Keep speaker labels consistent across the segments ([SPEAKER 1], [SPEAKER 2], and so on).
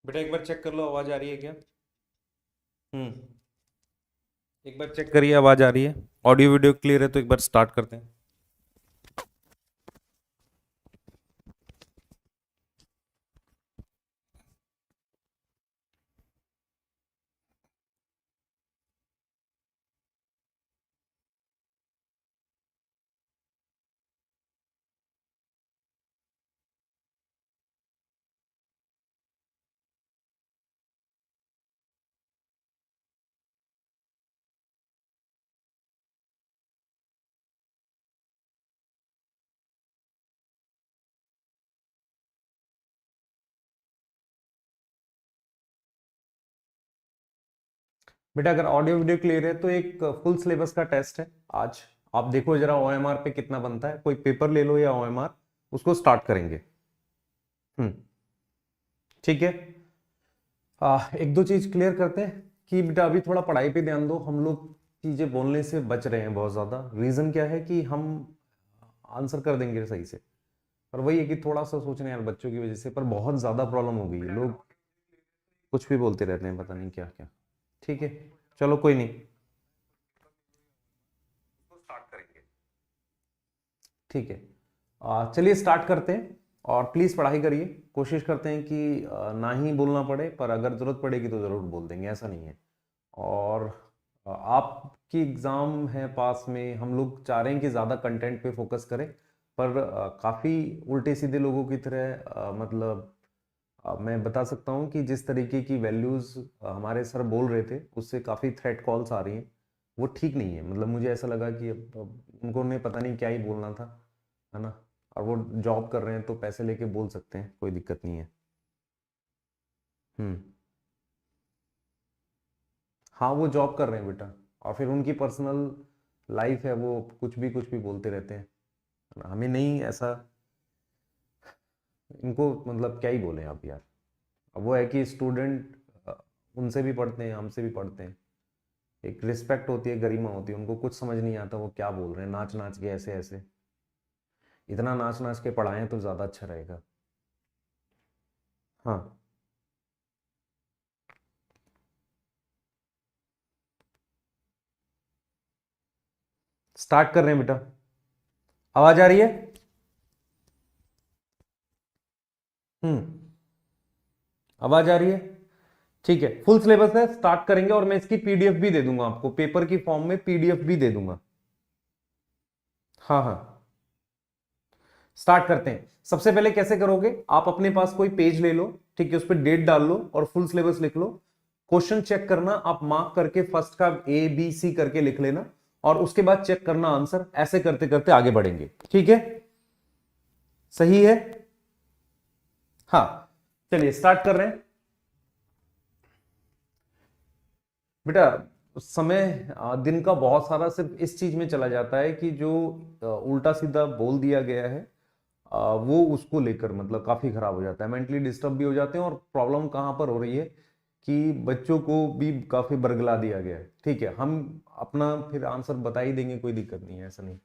[SPEAKER 1] बेटा एक बार चेक कर लो, आवाज आ रही है क्या? हम्म। एक बार चेक करिए, आवाज आ रही है? ऑडियो वीडियो क्लियर है तो एक बार स्टार्ट करते हैं। बेटा अगर ऑडियो वीडियो क्लियर है तो एक फुल सिलेबस का टेस्ट है आज। आप देखो जरा ओएमआर पे कितना बनता है, कोई पेपर ले लो या ओएमआर, उसको स्टार्ट करेंगे। हम्म। ठीक है। एक दो चीज क्लियर करते हैं कि बेटा अभी थोड़ा पढ़ाई पे ध्यान दो। हम लोग चीजें बोलने से बच रहे हैं बहुत ज्यादा। रीजन क्या है कि हम आंसर कर देंगे सही से, पर वही है कि थोड़ा सा सोचने यार बच्चों की वजह से, पर बहुत ज्यादा प्रॉब्लम हो गई है। लोग कुछ भी बोलते रहते हैं, पता नहीं क्या क्या। ठीक है, चलो कोई नहीं, तो स्टार्ट करेंगे। ठीक है, चलिए स्टार्ट करते हैं। और प्लीज़ पढ़ाई करिए। कोशिश करते हैं कि ना ही बोलना पड़े, पर अगर ज़रूरत पड़ेगी तो ज़रूर बोल देंगे, ऐसा नहीं है। और आपकी एग्ज़ाम है पास में, हम लोग चाह रहे हैं कि ज़्यादा कंटेंट पे फोकस करें। पर काफ़ी उल्टे सीधे लोगों की तरह मतलब मैं बता सकता हूँ कि जिस तरीके की वैल्यूज़ हमारे सर बोल रहे थे, उससे काफ़ी थ्रेट कॉल्स आ रही हैं। वो ठीक नहीं है। मतलब मुझे ऐसा लगा कि अब उनको ने पता नहीं क्या ही बोलना था, है ना। और वो जॉब कर रहे हैं तो पैसे लेके बोल सकते हैं, कोई दिक्कत नहीं है। हम्म। हाँ वो जॉब कर रहे हैं बेटा, और फिर उनकी पर्सनल लाइफ है, वो कुछ भी बोलते रहते हैं। हमें नहीं ऐसा, इनको मतलब क्या ही बोले आप यार। अब वो है कि स्टूडेंट उनसे भी पढ़ते हैं, हमसे भी पढ़ते हैं। एक रिस्पेक्ट होती है, गरिमा होती है। उनको कुछ समझ नहीं आता वो क्या बोल रहे हैं, नाच नाच के ऐसे ऐसे। इतना नाच नाच के पढ़ाएं तो ज़्यादा अच्छा रहेगा। हाँ, स्टार्ट कर रहे हैं बेटा। आवाज आ रही है? हम्म। आवाज आ रही है? ठीक है, फुल सिलेबस है, स्टार्ट करेंगे। और मैं इसकी पीडीएफ भी दे दूंगा आपको, पेपर की फॉर्म में पीडीएफ भी दे दूंगा। हाँ हाँ, स्टार्ट करते हैं। सबसे पहले कैसे करोगे, आप अपने पास कोई पेज ले लो, ठीक है, उस पर डेट डाल लो और फुल सिलेबस लिख लो। क्वेश्चन चेक करना, आप मार्क करके फर्स्ट का ए बी सी करके लिख लेना, और उसके बाद चेक करना आंसर। ऐसे करते करते आगे बढ़ेंगे, ठीक है? सही है? हाँ, चलिए स्टार्ट कर रहे हैं। बेटा समय दिन का बहुत सारा सिर्फ इस चीज में चला जाता है कि जो उल्टा सीधा बोल दिया गया है, वो उसको लेकर मतलब काफी खराब हो जाता है, मेंटली डिस्टर्ब भी हो जाते हैं। और प्रॉब्लम कहाँ पर हो रही है कि बच्चों को भी काफी बरगला दिया गया है। ठीक है, हम अपना फिर आंसर बता ही देंगे, कोई दिक्कत नहीं है, ऐसा नहीं।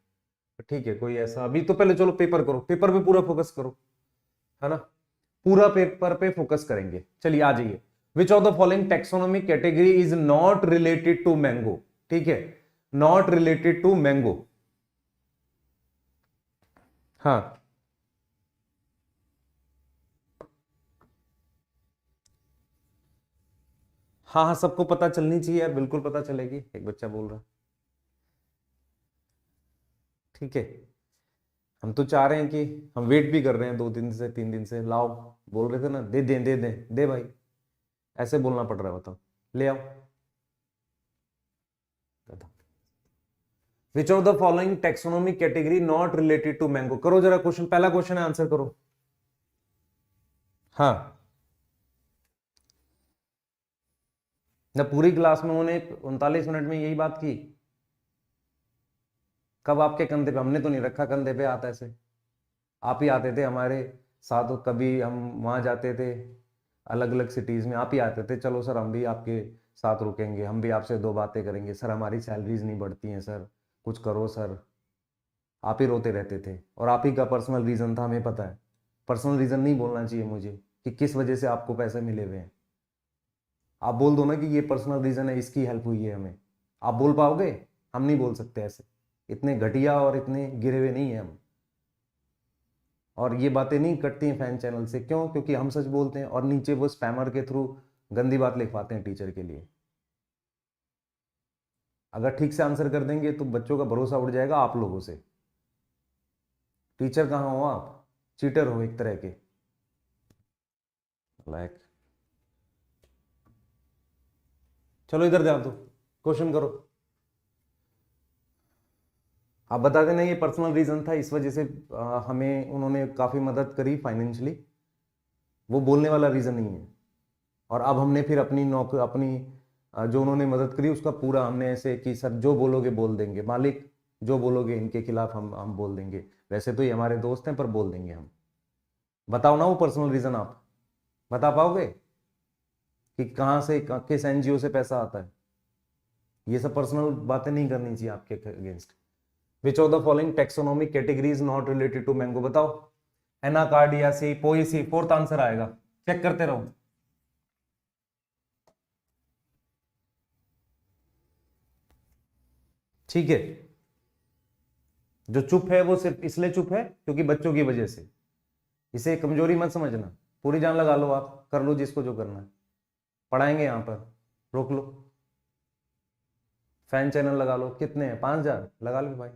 [SPEAKER 1] ठीक है, कोई ऐसा अभी तो पहले चलो पेपर करो, पेपर पे पूरा फोकस करो, है ना। पूरा पेपर पे फोकस करेंगे। चलिए आ जाइए। Which of the following taxonomic category is not related to mango? ठीक है, नॉट रिलेटेड टू मैंगो। हाँ हाँ हाँ, सबको पता चलनी चाहिए यार, बिल्कुल पता चलेगी। एक बच्चा बोल रहा है। ठीक है, हम तो चाह रहे हैं कि हम वेट भी कर रहे हैं 2 दिन से 3 दिन से, लाओ। बोल रहे थे ना, दे दें दे दें, दे भाई। ऐसे बोलना पड़ रहा है, बताओ। ले आओ। Which of the following taxonomic category not related to mango? करो जरा क्वेश्चन, पहला क्वेश्चन है, आंसर करो। हाँ, ना पूरी क्लास में उन्होंने 39 मिनट में यही बात की? कब आपके कंधे पे? हमने तो नहीं रखा कंधे पे हाथ ऐसे। आप ही आते थे हमारे साथ, कभी हम वहां जाते थे अलग अलग सिटीज में, आप ही आते थे, चलो सर हम भी आपके साथ रुकेंगे, हम भी आपसे दो बातें करेंगे सर, हमारी सैलरीज नहीं बढ़ती हैं सर, कुछ करो सर। आप ही रोते रहते थे, और आप ही का पर्सनल रीजन था, हमें पता है। पर्सनल रीजन नहीं बोलना चाहिए मुझे। कि किस वजह से आपको पैसे मिले हुए हैं। आप बोल दो ना कि ये पर्सनल रीजन है, इसकी हेल्प हुई है हमें। आप बोल पाओगे? हम नहीं बोल सकते ऐसे, इतने घटिया और इतने गिरे हुए नहीं है हम। और ये बातें नहीं कटती हैं फैन चैनल से। क्यों? क्योंकि हम सच बोलते हैं और नीचे वो स्पैमर के थ्रू गंदी बात लिखवाते हैं टीचर के लिए। अगर ठीक से आंसर कर देंगे तो बच्चों का भरोसा उड़ जाएगा आप लोगों से। टीचर कहाँ हो आप? चीटर हो एक तरह के। लाइक चलो इधर ध्यान दो, क्वेश्चन करो। आप बता देना ये पर्सनल रीजन था, इस वजह से हमें उन्होंने काफी मदद करी फाइनेंशियली। वो बोलने वाला रीजन नहीं है। और अब हमने फिर अपनी नौकरी, अपनी जो उन्होंने मदद करी उसका पूरा हमने ऐसे कि सर जो बोलोगे बोल देंगे, मालिक जो बोलोगे इनके खिलाफ हम बोल देंगे। वैसे तो ये हमारे दोस्त हैं पर बोल देंगे हम। बताओ ना वो पर्सनल रीजन, आप बता पाओगे कि कहाँ से, किस एनजीओ से पैसा आता है? ये सब पर्सनल बातें नहीं करनी चाहिए आपके against. Which of the following taxonomic categories not related to mango? बताओ। एनाकार्डियासी, पोएसी, फोर्थ आंसर आएगा। चेक करते रहो। ठीक है, जो चुप है वो सिर्फ इसलिए चुप है क्योंकि बच्चों की वजह से। इसे कमजोरी मत समझना, पूरी जान लगा लो, आप कर लो जिसको जो करना है। पढ़ाएंगे यहां पर, रोक लो। फैन चैनल लगा लो। कितने हैं? 5,000 लगा लो भाई।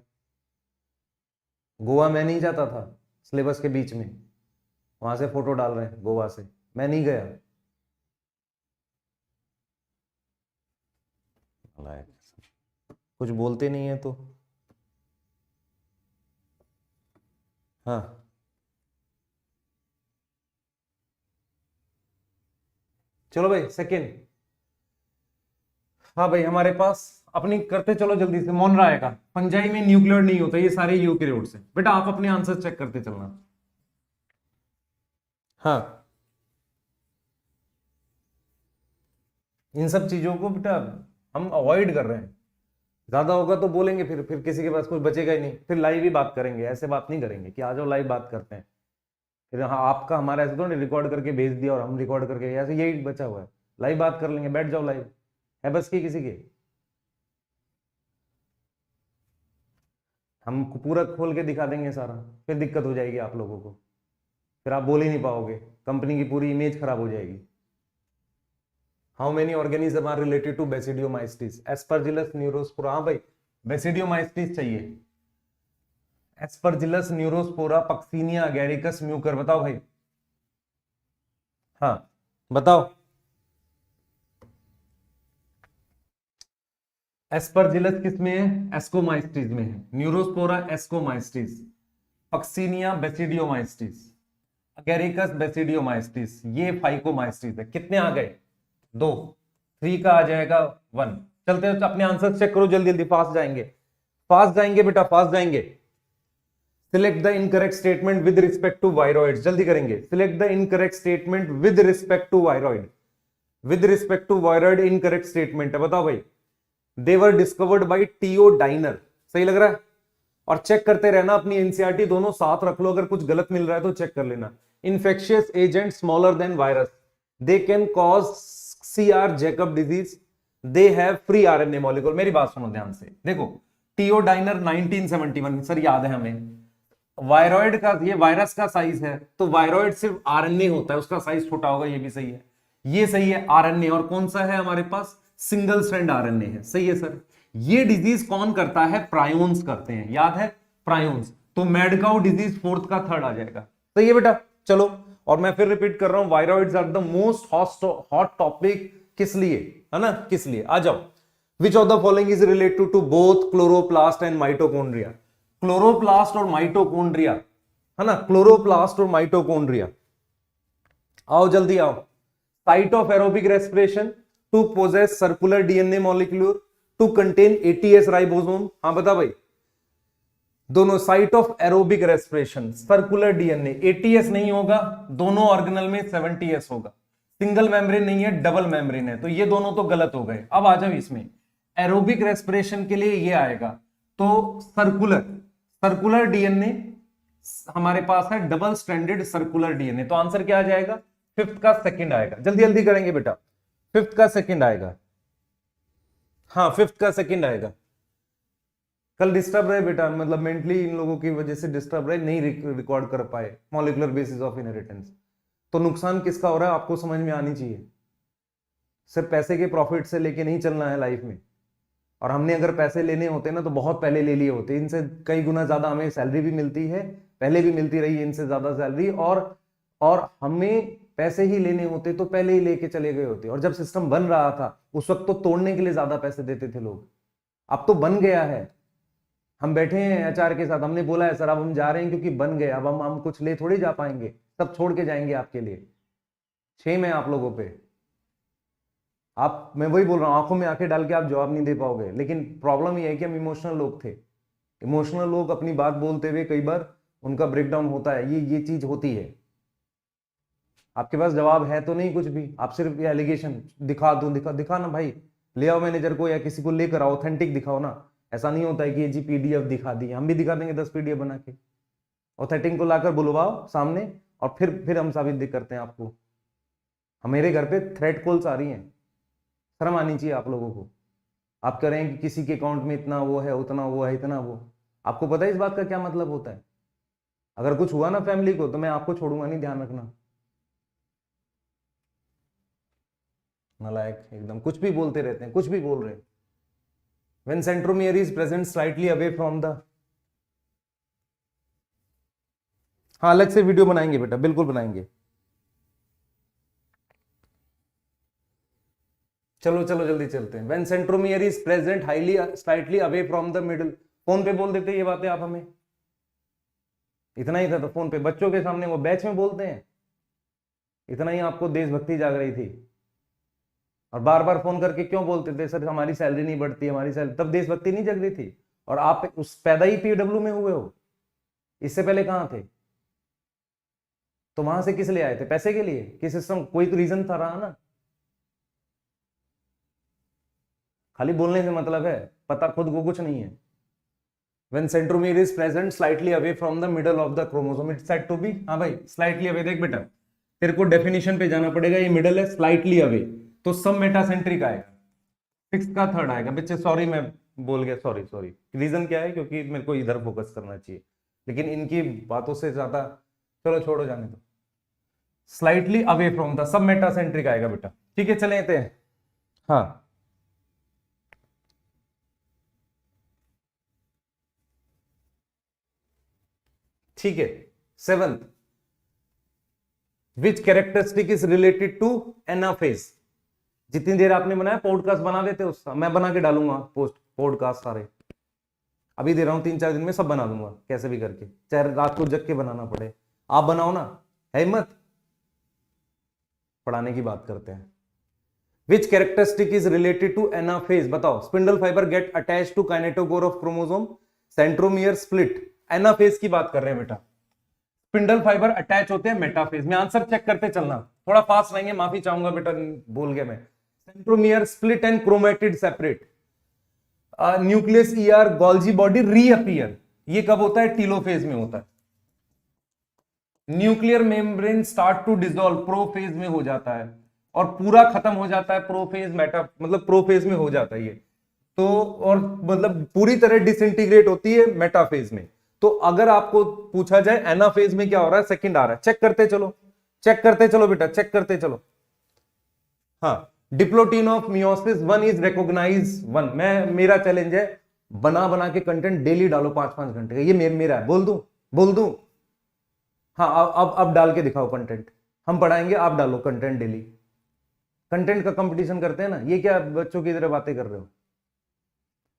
[SPEAKER 1] गोवा मैं नहीं जाता था सिलेबस के बीच में, वहां से फोटो डाल रहे हैं गोवा से, मैं नहीं गया। कुछ बोलते नहीं है तो। हाँ चलो भाई सेकंड। हाँ भाई हमारे पास अपनी करते चलो जल्दी से। मोन राय का पंजाई में न्यूक्लियर नहीं होता, ये सारे यूकेरियोट्स से। बेटा आप अपने आंसर चेक करते चलना। हाँ इन सब चीजों को बेटा हम अवॉइड कर रहे हैं। ज्यादा होगा तो बोलेंगे, फिर किसी के पास कुछ बचेगा ही नहीं। फिर लाइव ही बात करेंगे, ऐसे बात नहीं करेंगे कि आ जाओ लाइव बात करते हैं। फिर हाँ आपका हमारा ऐसे तो नहीं रिकॉर्ड करके भेज दिया और हम रिकॉर्ड करके, ऐसे यही बचा हुआ है। लाइव बात कर लेंगे, बैठ जाओ लाइव। है बस की किसी के? हम पूरा खोल के दिखा देंगे सारा, फिर दिक्कत हो जाएगी आप लोगों को। फिर आप बोल ही नहीं पाओगे, कंपनी की पूरी इमेज खराब हो जाएगी। How many organism are related to basidiomycetes? Aspergillus neurospora. हाँ भाई बेसिडियोमाइस्टिस चाहिए। Aspergillus neurospora, puccinia agaricus, mucor. बताओ भाई। हाँ बताओ। एस्परजिलस किस में है? एस्कोमाइस्टिस में है। न्यूरोस्पोरा एस्कोमाइस्टिस, पक्सीनिया बेसिडियोमाइस्टिस, अगैरिकस बेसिडियोमाइस्टिस, ये फाइकोमाइस्टिस है। कितने आ गए? 2। 3 का आ जाएगा 1। चलते हैं अपने आंसर चेक करो जल्दी जल्दी, फास्ट जाएंगे, फास्ट जाएंगे बेटा, फास्ट जाएंगे। Select the incorrect statement with respect to viroid. जल्दी करेंगे। Select the incorrect statement with respect to viroid. With respect to viroid incorrect statement है, बताओ भाई। दे were discovered by TO dinar. सही लग रहा है? और चेक करते रहना, अपनी एनसीईआरटी दोनों साथ रख लो, अगर कुछ गलत मिल रहा है तो चेक कर लेना। Infectious agent smaller than virus, they can cause CR Jacob disease, they have free RNA molecule. मेरी बात सुनो ध्यान से, देखो टीओ डाइनर 1971 सर याद है हमें। वायरॉइड का, ये वायरस का साइज है, तो वायरॉइड सिर्फ आरएनए होता है, उसका साइज छोटा होगा, ये भी सही है। ये सही है आरएनए, और कौन सा है हमारे पास? सिंगल स्ट्रैंड आरएनए है। सही है सर। ये डिजीज कौन करता है? प्रायोन्स करते हैं, याद है? प्रायोन्स। तो मैडकाउ डिजीज 4th का 3rd आ जाएगा। सही है बेटा। चलो, और मैं फिर रिपीट कर रहा हूं, viroids are the most hot topic. किस लिए? है ना, किस लिए? आ जाओ। Which of the following is related to both chloroplast and mitochondria? Chloroplast और माइटोकॉन्ड्रिया, है ना, क्लोरोप्लास्ट और माइटोकॉन्ड्रिया। आओ जल्दी आओ। Site of aerobic respiration to possess circular DNA molecule to contain ATS ribosome. हाँ बता भाई। दोनों site of aerobic respiration, circular DNA, ATS नहीं होगा, दोनों ऑर्गेनल में 70s होगा। सिंगल मेम्ब्रेन नहीं है, डबल मेम्ब्रेन है, तो ये दोनों तो गलत हो गए। अब आ जाओ इसमें, एरोबिक रेस्पिरेशन के लिए ये आएगा, तो सर्कुलर डीएनए हमारे पास है, डबल स्ट्रैंडेड सर्कुलर डीएनए। तो आंसर क्या आ जाएगा? फिफ्थ का सेकंड आएगा, जल्दी जल्दी करेंगे बेटा, फिफ्थ का सेकंड आएगा, हाँ फिफ्थ का सेकंड आएगा। कल डिस्टर्ब रहे बेटा, मतलब मेंटली इन लोगों की वजह से डिस्टर्ब रहे, नहीं रिकॉर्ड कर पाए मॉलिक्यूलर बेसिस ऑफ इनहेरिटेंस। तो नुकसान किसका हो रहा है आपको समझ में आनी चाहिए। सिर्फ पैसे के प्रॉफिट से लेके नहीं चलना है लाइफ में। और हमने अगर पैसे लेने होते ना तो बहुत पहले ले लिए होते, इनसे कई गुना ज्यादा हमें सैलरी भी मिलती है, पहले भी मिलती रही है इनसे ज्यादा सैलरी, और हमें पैसे ही लेने होते तो पहले ही लेके चले गए होते। और जब सिस्टम बन रहा था उस वक्त तो तोड़ने के लिए ज्यादा पैसे देते थे लोग, अब तो बन गया है। हम बैठे हैं एचआर के साथ, हमने बोला है सर अब हम जा रहे हैं क्योंकि बन गए, अब हम कुछ ले थोड़ी जा पाएंगे, सब छोड़ के जाएंगे आपके लिए। शेम है आप लोगों पे। आप, मैं वही बोल रहा हूं, आंखों में आंखें डाल के आप जवाब नहीं दे पाओगे। लेकिन प्रॉब्लम ये है कि हम इमोशनल लोग थे। इमोशनल लोग अपनी बात बोलते हुए कई बार उनका ब्रेकडाउन होता है, ये चीज होती है। आपके पास जवाब है तो नहीं कुछ भी, आप सिर्फ ये एलिगेशन दिखा दो, दिखा ना भाई, ले आओ मैनेजर को या किसी को लेकर आओ, ऑथेंटिक दिखाओ ना। ऐसा नहीं होता है कि ये जी पीडीएफ दिखा दी, हम भी दिखा देंगे 10 पीडीएफ बना के। ऑथेंटिक को लाकर बुलवाओ सामने और फिर हम साबित करते हैं आपको। मेरे घर पे थ्रेड कॉल्स आ रही हैं, शर्म आनी चाहिए आप लोगों को। आप कह रहे हैं कि किसी के अकाउंट में इतना वो है, उतना वो है, इतना वो। आपको पता है इस बात का क्या मतलब होता है? अगर कुछ हुआ ना फैमिली को तो मैं आपको छोड़ूंगा नहीं, ध्यान रखना। नालायक एकदम, कुछ भी बोलते रहते हैं, कुछ भी बोल रहे हैं। When centromere is present slightly away from the, हाँ अलग से वीडियो बनाएंगे बेटा, बिल्कुल बनाएंगे। चलो चलो जल्दी चलते हैं। When centromere is present highly slightly away from the middle, phone पे बोल देते ये बातें आप हमें, इतना ही था तो फोन पे बच्चों के सामने वो बैच में बोलते हैं, इतना ही आपको देशभक्ति जाग रही थी। और बार बार फोन करके क्यों बोलते थे सर हमारी सैलरी नहीं बढ़ती, हमारी सैलरी, तब देशभक्ति नहीं जग रही थी। और आप उस पैदा ही पीडब्ल्यू में हुए हो, इससे पहले कहां थे? तो वहां से किस लिए आए थे? पैसे के लिए? कि सिस्टम कोई तो रीजन था रहा ना। खाली बोलने से मतलब है, पता खुद को कुछ नहीं है। When centromere is present slightly away from the middle of the chromosome, it's said to be, हाँ भाई slightly away। देख बेटा तेरे को डेफिनेशन पे जाना पड़ेगा, ये मिडल है, स्लाइटली अवे, तो सब मेटासेंट्रिक आएगा, सिक्स का थर्ड आएगा। बच्चे सॉरी मैं बोल गया, सॉरी सॉरी। रीजन क्या है? क्योंकि मेरे को इधर फोकस करना चाहिए, लेकिन इनकी बातों से ज्यादा, चलो छोड़ो जाने दो। Slightly away from the submetacentric आएगा बेटा, ठीक है चले थे। हाँ ठीक है। Seventh, which characteristic is related to anaphase. जितनी देर आपने बनाया पॉडकास्ट बना देते उसका, मैं बना के डालूंगा पोस्ट पॉडकास्ट सारे, अभी दे रहा हूं 3-4 दिन में सब बना दूंगा कैसे भी करके, चाहे रात को जग के बनाना पड़े। आप बनाओ ना, है हिम्मत? पढ़ाने की बात करते हैं। Which characteristic is related to anaphase, बताओ। Spindle fibre get attach to kinetochore of chromosome, centromere split. Anaphase की बात कर रहे हैं बेटा, स्पिंडल फाइबर अटैच होते हैं मेटाफेज में। आंसर चेक करते चलना, थोड़ा फास्ट रहेंगे, माफी चाहूंगा बेटा बोल गया मैं। Centromere split and chromatid separate, nucleus ER Golgi body reappear. ये कब होता है? टीलोफेज में होता है। Nuclear membrane start to dissolve, prophase में हो जाता है, और पूरा खत्म हो जाता है प्रोफेज, मेटा मतलब प्रोफेज में हो जाता है ये तो, और मतलब पूरी तरह डिसइंटीग्रेट होती है मेटाफेज में। तो अगर आपको पूछा जाए एनाफेज में क्या हो रहा है, सेकंड आ रहा है, चेक करते चलो, चेक करते चलो बेटा, चेक करते चलो। हाँ, diplotene of meiosis 1 is recognise 1। मैं, मेरा चैलेंज है, बना बना के कंटेंट डेली डालो 5-5 घंटे का, ये मेरा है। बोल दूं? हाँ अब डाल के दिखाओ कंटेंट, हम पढ़ाएंगे, आप डालो कंटेंट डेली। कंटेंट का कंपटीशन करते हैं ना, ये क्या बच्चों की तरह बातें कर रहे हो?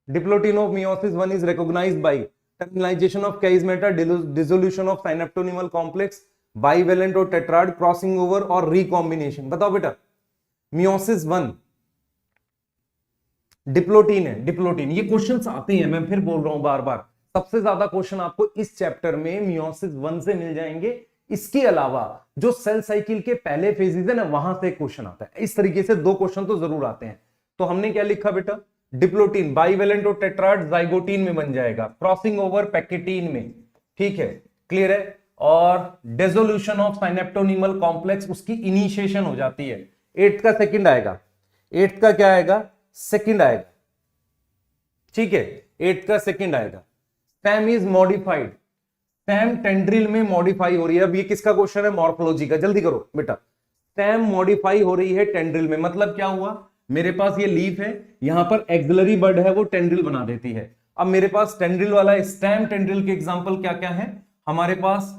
[SPEAKER 1] Diplotene of meiosis 1 is recognised by terminalisation of chiasmata, dissolution of synaptonemal complex, bivalent और टेट्राड, क्रॉसिंग ओवर और रिकॉम्बिनेशन। बताओ बेटा, मियोसिस 1 डिप्लोटीन है, डिप्लोटीन। ये क्वेश्चंस आते हैं, मैं फिर बोल रहा हूं बार बार, सबसे ज्यादा क्वेश्चन आपको इस चैप्टर में मियोसिस 1 से मिल जाएंगे। इसके अलावा जो सेल साइकिल के पहले फेजेस है ना, वहां से क्वेश्चन आता है। इस तरीके से 2 क्वेश्चन तो जरूर आते हैं। तो हमने क्या लिखा बेटा? डिप्लोटीन बाइवेलेंट और टेट्राड जाइगोटीन में बन जाएगा, क्रॉसिंग ओवर पैकेटीन में। ठीक है, क्लियर है? और डेसोल्यूशन ऑफ साइनेप्टोनीमल कॉम्प्लेक्स उसकी इनिशिएशन हो जाती है। 8th का सेकंड आएगा, 8th का क्या आएगा, सेकंड आएगा, ठीक है, 8th का सेकंड आएगा। Stem is modified, stem tendril में मॉडिफाई हो रही है। अब ये किसका क्वेश्चन है, मॉर्फोलॉजी का, जल्दी करो बेटा। स्टेम मॉडिफाई हो रही है टेंड्रिल में, मतलब क्या हुआ, मेरे पास ये लीफ है, यहां पर एक्सिलरी बड है, वो टेंड्रिल बना देती है। अब मेरे पास टेंड्रिल वाला स्टेम टेंड्रिल के एग्जांपल क्या क्या है हमारे पास,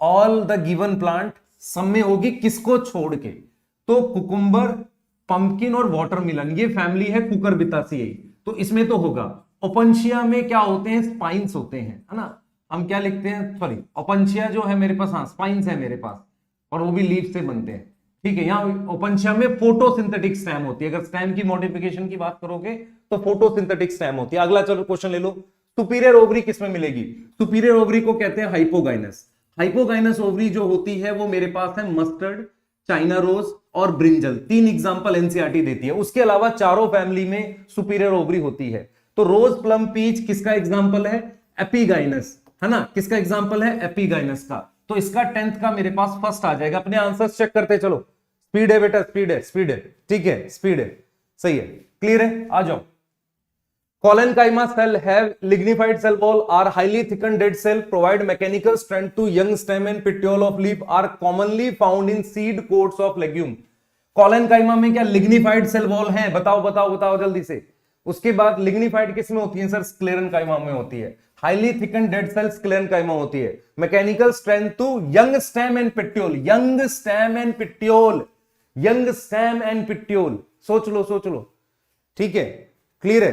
[SPEAKER 1] ऑल द गिवन प्लांट, सब में होगी, किसको छोड़ के, तो कुकुम्बर, पंपकिन और वाटरमेलन, ये फैमिली है कुकुरबितासियाई, तो इसमें तो होगा। ओपनशिया में क्या होते हैं, स्पाइंस होते हैं, है ना, हम क्या लिखते हैं, सॉरी ओपनशिया जो है मेरे पास, हाँ स्पाइंस है मेरे पास, और वो भी लीफ से बनते हैं, ठीक है। यहाँ ओपनशिया में फोटोसिंथेटिक स्टेम होती है, अगर स्टेम की मॉडिफिकेशन की बात करोगे तो फोटोसिंथेटिक स्टेम होती है। अगला चलो क्वेश्चन ले लो, सुपीरियर ओवरी किसमें मिलेगी, सुपीरियर ओवरी को कहते हैं हाइपोगाइनस। हाइपोगाइनस ओवरी जो होती है वो मेरे पास है मस्टर्ड, चाइना रोज और ब्रिंजल, 3 एग्जांपल एनसीईआरटी देती है। उसके अलावा चारों फैमिली में सुपीरियर ओवरी होती है। तो रोज, प्लम, पीच किसका एग्जांपल है, एपिगाइनस, है ना, किसका एग्जांपल है, एपिगाइनस का। तो इसका 10th का मेरे पास फर्स्ट आ जाएगा। अपने आंसर्स चेक करते चलो, स्पीड है बेटा, स्पीड है, स्पीड है, ठीक है, स्पीड है, सही है, क्लियर है, आ जाओ। Collenchyma cell have lignified cell wall, are highly thickened dead cell, provide mechanical strength to young stem and petiole of leaf, are commonly found in seed coats of legume. Collenchyma में क्या lignified cell wall है, बताओ बताओ बताओ जल्दी से। उसके बाद lignified किस में होती है सर, sclerenchyma में होती है। highly thickened dead cell sclerenchyma होती है। mechanical strength to young stem and petiole, young stem and petiole, young stem and petiole, सोच लो सोच लो, ठीक है, क्लियर है।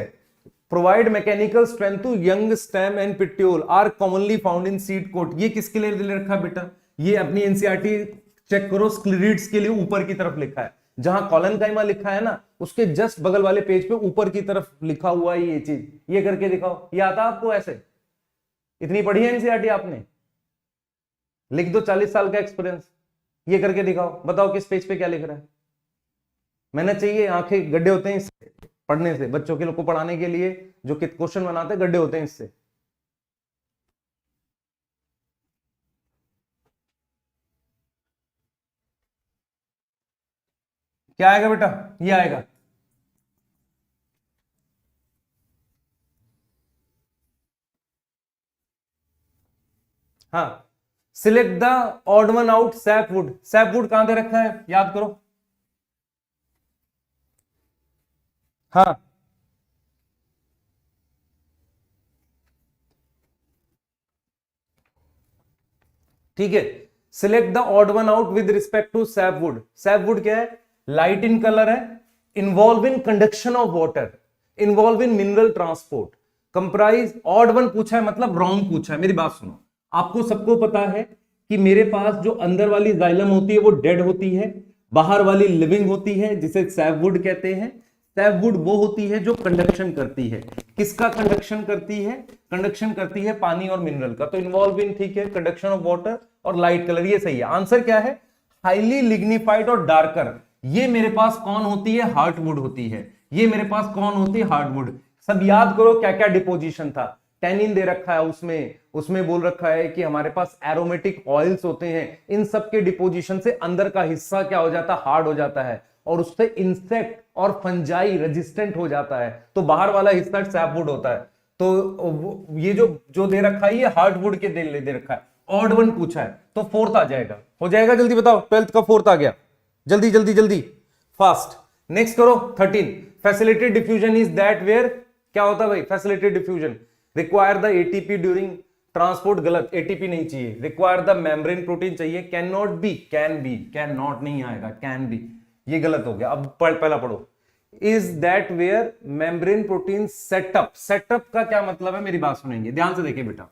[SPEAKER 1] Provide mechanical strength to young stem and petiole, are commonly found in seed coat. ये किसके लिए ले रखा बेटा, ये अपनी एनसीईआरटी चेक करो, स्क्लेरिड्स के लिए ऊपर की तरफ लिखा है, जहां कॉलेनकाइमा लिखा है ना उसके जस्ट बगल वाले पेज पे ऊपर की तरफ लिखा हुआ है ये चीज, ये करके दिखाओ, ये आता आपको ऐसे, इतनी पढ़ी है एनसीईआरटी आपने, लिख दो 40 साल का एक्सपीरियंस, ये करके दिखाओ, बताओ किस पेज पे क्या लिख रहा है। मैंने चाहिए, आंखें गड्ढे होते हैं इससे पढ़ने से, बच्चों के लोग को पढ़ाने के लिए जो क्वेश्चन बनाते हैं गड्ढे होते हैं इससे। क्या आएगा बेटा, ये आएगा, हाँ, select the odd one out, sapwood, sapwood कहां दे रखा है याद करो, हाँ ठीक है। Select the odd one out with respect to sapwood, sapwood क्या है, लाइट इन कलर है, involve in conduction of water, involve in mineral transport, comprise, odd one पूछा है मतलब रॉन्ग पूछा है। मेरी बात सुनो, आपको सबको पता है कि मेरे पास जो अंदर वाली जाइलम होती है वो डेड होती है, बाहर वाली लिविंग होती है जिसे सैपवुड कहते हैं। सैपवुड वो होती है जो कंडक्शन करती है, किसका कंडक्शन करती है, कंडक्शन करती है पानी और मिनरल का। तो इन्वॉल्व इन, ठीक है, कंडक्शन ऑफ वाटर और लाइट कलर, ये सही है। आंसर क्या है, हाईली लिग्निफाइड और डार्कर, ये मेरे पास कौन होती है, हार्टवुड होती है, ये मेरे पास कौन होती है, हार्टवुड। सब याद करो क्या क्या डिपोजिशन था, टेनिन दे रखा है उसमें, उसमें बोल रखा है कि हमारे पास एरोमेटिक ऑयल्स होते हैं, इन सब के डिपोजिशन से अंदर का हिस्सा क्या हो जाता है, हार्ड हो जाता है और उससे इंसेक्ट और फंजाई रेजिस्टेंट हो जाता है, तो बाहर वाला हिस्सा सैपवुड होता है। तो ये जो दे रखा है ये हार्डवुड के दे रखा है, ऑड वन पूछा है, तो 4th आ जाएगा, हो जाएगा, जल्दी बताओ, 12th का 4th आ गया, जल्दी जल्दी जल्दी फास्ट। नेक्स्ट करो 13, facilitated diffusion is that where, क्या होता है भाई, facilitated diffusion require the ATP during transport, गलत, एटीपी नहीं चाहिए, रिक्वायर द मेम्ब्रेन प्रोटीन चाहिए, can not be, can be, can not नहीं आएगा, कैन बी, ये गलत हो गया। अब पहला पढ़ो, is that where membrane protein setup, setup का क्या मतलब है, मेरी बात सुनेंगे ध्यान से, देखिए बेटा,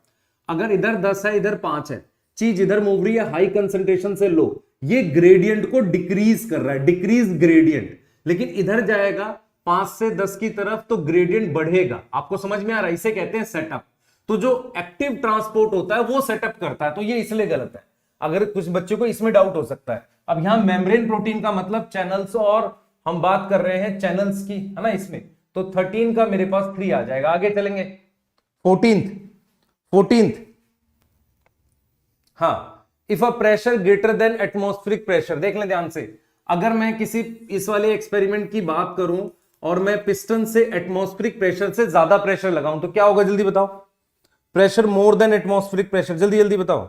[SPEAKER 1] अगर इधर 10 है इधर 5 है, चीज इधर मूव रही है हाई कंसंट्रेशन से लो, ये ग्रेडियंट को डिक्रीज कर रहा है, डिक्रीज ग्रेडियंट, लेकिन इधर जाएगा 5 से 10 की तरफ तो ग्रेडियंट बढ़ेगा, आपको समझ में आ रहा है, इसे कहते हैं सेटअप। तो जो एक्टिव ट्रांसपोर्ट होता है वो सेटअप करता है, तो ये इसलिए गलत है, अगर कुछ बच्चों को इसमें डाउट हो सकता है। अब यहां मेम्ब्रेन प्रोटीन का मतलब चैनल्स, और हम बात कर रहे हैं चैनल्स की, है ना इसमें, तो 13 का मेरे पास 3 आ जाएगा। आगे चलेंगे 14th हाँ, if a pressure greater than atmospheric pressure, देख लें ध्यान से, अगर मैं किसी इस वाले एक्सपेरिमेंट की बात करूं और मैं पिस्टन से एटमॉस्फेरिक प्रेशर से ज्यादा प्रेशर लगाऊं तो क्या होगा, जल्दी बताओ। Pressure more than atmospheric pressure, जल्दी जल्दी बताओ,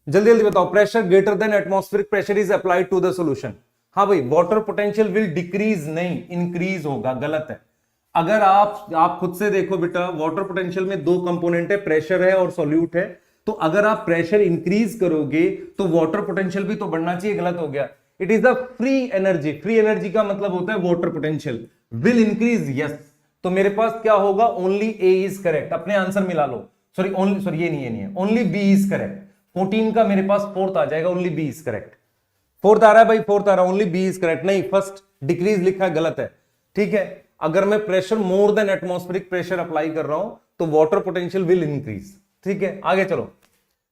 [SPEAKER 1] जल्दी जल्दी बताओ। Pressure greater than atmospheric pressure is applied to the solution. हाँ भाई, वाटर पोटेंशियल विल डिक्रीज, नहीं इंक्रीज होगा, गलत है। अगर आप खुद से देखो बेटा, वाटर पोटेंशियल में दो कंपोनेंट है, प्रेशर है और सॉल्यूट है। तो अगर आप प्रेशर इंक्रीज करोगे तो वाटर पोटेंशियल भी तो बढ़ना चाहिए, गलत हो गया। It is a free energy, free energy का मतलब होता है water potential will increase, yes. तो मेरे पास क्या होगा, ओनली ए इज करेक्ट, अपने आंसर मिला लो। सॉरी ओनली, सॉरी ये नहीं है, ओनली बी इज करेक्ट। 14 का मेरे पास फोर्थ आ जाएगा, only B is correct. Fourth आ रहा है भाई, फोर्थ आ रहा है, ओनली बी इज करेक्ट। नहीं, फर्स्ट डिक्रीज लिखा है, गलत है। ठीक है, अगर मैं pressure more than atmospheric pressure apply कर रहा हूं तो वाटर पोटेंशियल विल इंक्रीज। ठीक है, आगे चलो।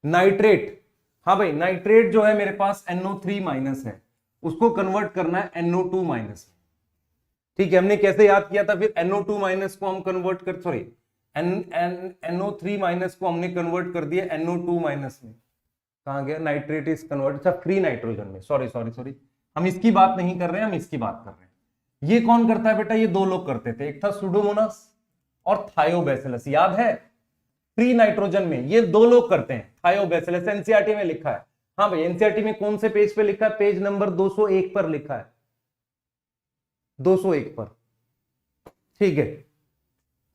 [SPEAKER 1] नाइट्रेट, हाँ भाई, नाइट्रेट जो है मेरे पास NO3 माइनस है, उसको कन्वर्ट करना है NO2 माइनस। ठीक है, हमने कैसे याद किया था फिर, NO2 माइनस को हम कन्वर्ट कर, सॉरी NO3 माइनस को हमने कन्वर्ट कर दिया NO2 माइनस में। कहां गया, नाइट्रेट इज कन्वर्ट, अच्छा फ्री नाइट्रोजन में, सॉरी सॉरी सॉरी, हम इसकी बात नहीं कर रहे हैं, हम इसकी बात कर रहे हैं। ये कौन करता है बेटा, ये दो लोग करते थे, एक था सुडोमोनास और थायोबैसिलस, याद है। फ्री नाइट्रोजन में ये दो लोग करते हैं, थायोबैसिलस, एनसीईआरटी में लिखा है। हाँ भाई, एनसीईआरटी में कौन से पेज पे लिखा है, पेज नंबर 201 पर लिखा है, 201 पर। ठीक है,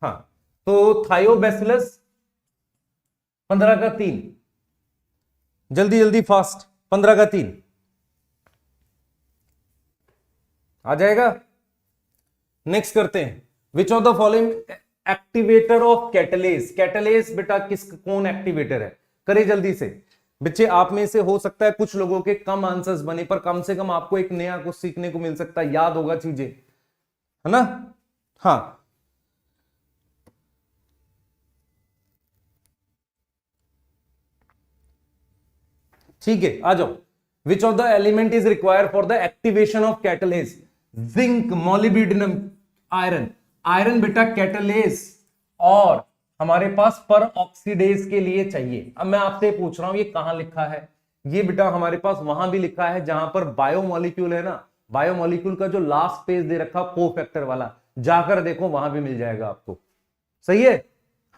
[SPEAKER 1] हाँ, तो थायोबैसिलस 15 का 3, जल्दी जल्दी फास्ट, 15 का 3 आ जाएगा। नेक्स्ट करते हैं, which of the following activator of catalase. Catalase बेटा कौन एक्टिवेटर है, करे जल्दी से बच्चे। आप में से हो सकता है कुछ लोगों के कम आंसर्स बने, पर कम से कम आपको एक नया कुछ सीखने को मिल सकता है, याद होगा चीजें, है ना। हाँ, ठीक है, आ जाओ। Which of the element is required for the activation of catalase. Zinc, molybdenum, iron. Iron बेटा कैटलेस और हमारे पास पर ऑक्सीडेज के लिए चाहिए। अब मैं आपसे पूछ रहा हूं, ये कहां लिखा है, ये बेटा हमारे पास वहां भी लिखा है जहां पर बायोमोलिक्यूल है ना, बायोमोलिक्यूल का जो लास्ट पेज दे रखा कोफैक्टर वाला, जाकर देखो वहां भी मिल जाएगा आपको। सही है,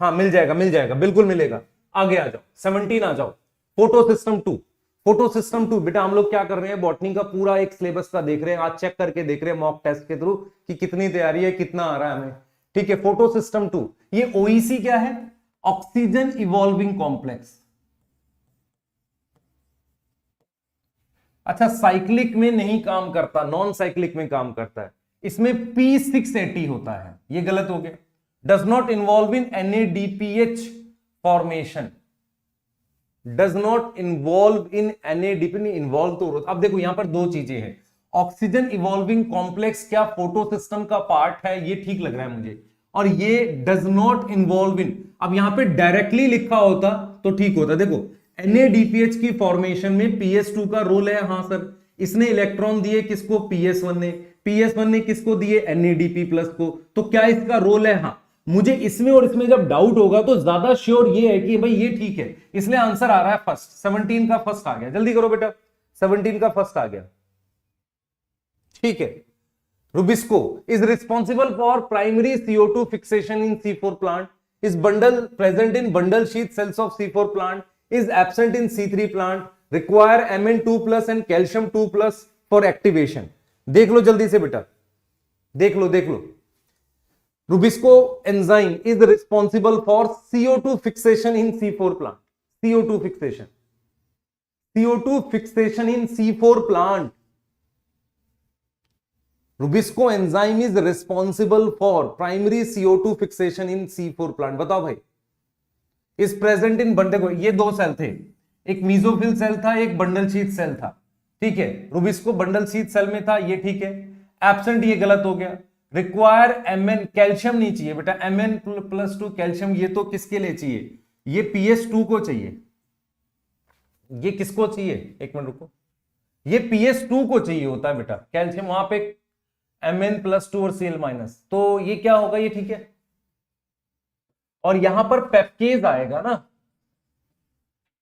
[SPEAKER 1] हाँ मिल जाएगा, मिल जाएगा, बिल्कुल मिलेगा। आगे आ जाओ, 17 आ जाओ। फोटो सिस्टम 2, फोटो सिस्टम 2 बेटा हम लोग क्या कर रहे हैं, बॉटनी का पूरा एक सिलेबस का देख रहे हैं, आज चेक करके देख रहे हैं मॉक टेस्ट के थ्रू कि कितनी तैयारी है, कितना आ रहा है हमें। ठीक है, फोटो सिस्टम 2, ये ओईसी क्या है, ऑक्सीजन इवॉल्विंग कॉम्प्लेक्स। अच्छा, साइक्लिक में नहीं काम करता, नॉन साइक्लिक में काम करता है, इसमें P680 होता है, ये गलत हो गया। Does not involve in NADPH formation, does not involve in NADPH, involve तो। अब देखो यहां पर दो चीजें हैं, ऑक्सीजन इवॉल्विंग कॉम्प्लेक्स क्या फोटो सिस्टम का पार्ट है, ये ठीक लग रहा है मुझे, और ये डज नॉट इन्वॉल्व इन। अब यहां पे डायरेक्टली लिखा होता तो ठीक होता। देखो NADPH की फॉर्मेशन में PS2 का रोल है, हाँ सर, इसने इलेक्ट्रॉन दिए किसको, PS1 ने, PS1 ने किसको दिए, NADP+ को, तो क्या इसका रोल है, हाँ। मुझे इसमें और इसमें जब डाउट होगा तो ज्यादा श्योर ये है कि भाई ये ठीक है, इसलिए आंसर आ रहा है फर्स्ट। 17 का फर्स्ट आ गया, जल्दी करो बेटा, 17 का फर्स्ट आ गया। ठीक है, Rubisco is responsible for primary CO2 fixation in C4 plant, is bundle present in bundle sheath sales of C4 plant, is absent in C3 plant, require Mn2+ and calcium 2+ for activation। देख लो जल्दी से बेटा, देख लो देख लो। Rubisco enzyme is responsible for CO2 fixation in C4 plant, CO2 fixation, CO2 fixation in C4 plant। Rubisco enzyme is responsible for primary CO2 fixation in C4 plant। बताओ भाई, is present in bundle, ये दो cell थे, एक mesophyll cell था, एक bundle sheath cell था। ठीक है, रुबिस्को बंडल शीथ सेल में था, ये ठीक है। एब्सेंट, ये गलत हो गया। रिक्वायर Mn, कैल्शियम नहीं चाहिए बेटा, Mn+2 कैल्शियम, ये तो किसके लिए चाहिए, ये PS2 को चाहिए। ये किसको चाहिए, एक मिनट रुको, ये PS2 को चाहिए होता है बेटा कैल्शियम, वहां पे Mn+2 और Cl-, तो ये क्या होगा, ये ठीक है। और यहां पर पेप्केज आएगा ना,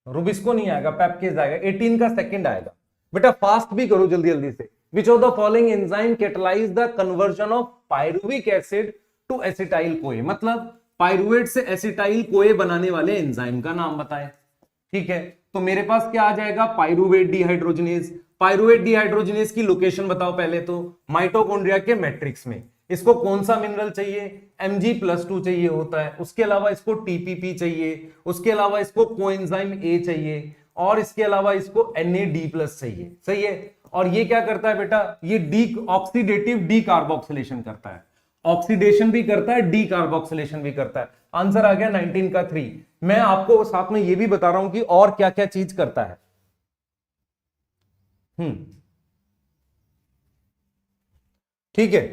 [SPEAKER 1] रुबिस्को नहीं आएगा, पेप्केज आएगा, 18 का सेकंड आएगा। बेटा फास्ट भी करो जल्दी जल्दी से। Which of the following enzyme catalyse the conversion of pyruvic acid to acetyl CoA, मतलब पायरुवेट से एसिटाइल कोए बनाने वाले एंजाइम का नाम बताएं। ठीक है, तो मेरे पास क्या आ जाएगा, पायरुवेट डिहाइड्रोजनेज। पायरुवेट डिहाइड्रोजनेज की लोकेशन बताओ पहले तो, माइटोकॉन्ड्रिया के मैट्रिक्स में। इसको कौन सा मिनरल चाहिए, Mg+2 चाहिए होता है, उसके अलावा इसको TPP चाहिए, उसके अलावा इसको कोएंजाइम A चाहिए, और इसके अलावा इसको NAD+ चाहिए। सही है, और ये क्या करता है बेटा, ये डी ऑक्सीडेटिव डी कार्बोक्सिलेशन करता है, ऑक्सीडेशन भी करता है, डी कार्बोक्सिलेशन भी करता है। आंसर आ गया 19 का 3। मैं आपको साथ में ये भी बता रहा हूं कि और क्या क्या चीज करता है। ठीक है,